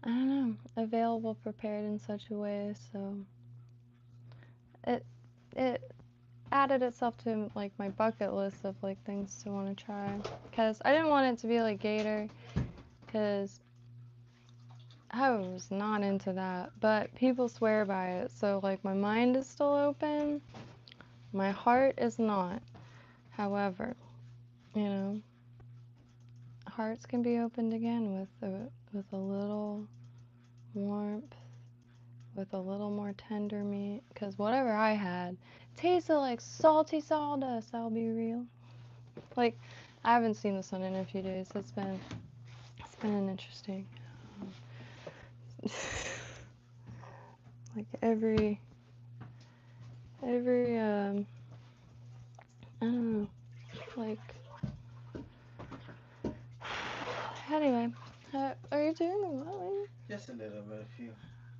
Speaker 1: I don't know, available prepared in such a way, so it added itself to like my bucket list of like things to want to try, because I didn't want it to be like gator, because I was not into that, but people swear by it, so like my mind is still open, my heart is not. However, you know, hearts can be opened again with a little warmth, with a little more tender meat, because whatever I had tasted like salty sawdust, I'll be real. Like, I haven't seen the sun in a few days. It's been an interesting like every I don't know, like anyway, are you doing the what?
Speaker 2: Just a little bit, a few.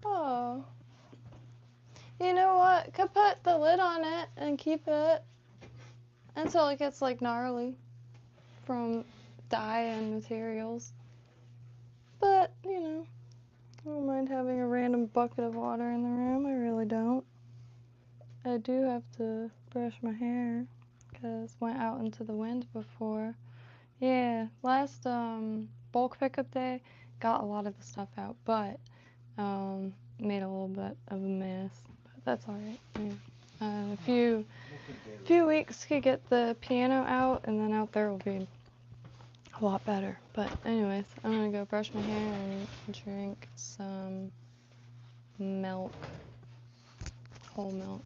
Speaker 1: Oh, you know what? Could put the lid on it and keep it until it gets like gnarly from dye and materials. But you know, I don't mind having a random bucket of water in the room. I really don't. I do have to brush my hair because went out into the wind before. Yeah, last bulk pickup day, got a lot of the stuff out, but made a little bit of a mess. But that's alright. Yeah. A few weeks could get the piano out, and then out there will be a lot better. But anyways, I'm gonna go brush my hair and drink some milk, whole milk.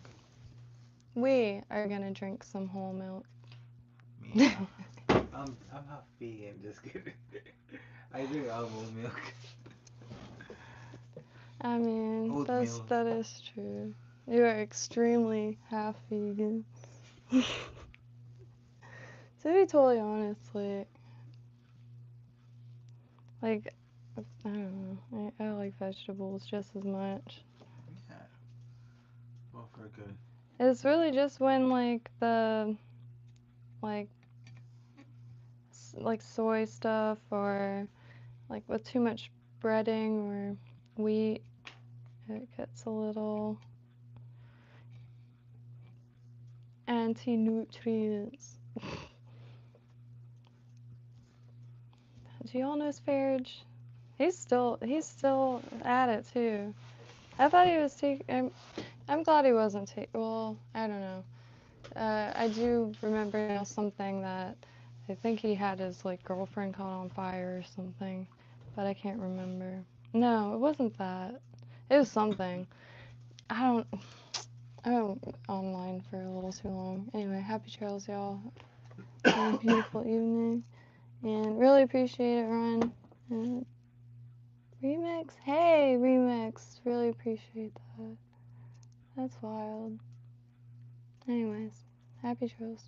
Speaker 1: We are gonna drink some whole milk.
Speaker 2: Yeah. I'm half vegan, just kidding. I drink almond milk.
Speaker 1: I mean,
Speaker 2: Oatmeal.
Speaker 1: that is true. You are extremely half vegan. To be totally honest, like I don't know. I like vegetables just as much.
Speaker 2: Yeah. Both are good.
Speaker 1: It's really just when the like soy stuff or with too much breading or wheat, it gets a little anti-nutrients. Do y'all know Sparge? He's still at it too. I thought he was taking. I'm glad he wasn't taking. Well, I don't know. I do remember something that I think he had his girlfriend caught on fire or something, but I can't remember. No, it wasn't that. It was something. I don't online for a little too long. Anyway, happy trails, y'all. Have a beautiful evening, and really appreciate it, Ron. And Remix, hey Remix, really appreciate that. That's wild. Anyways, happy trails.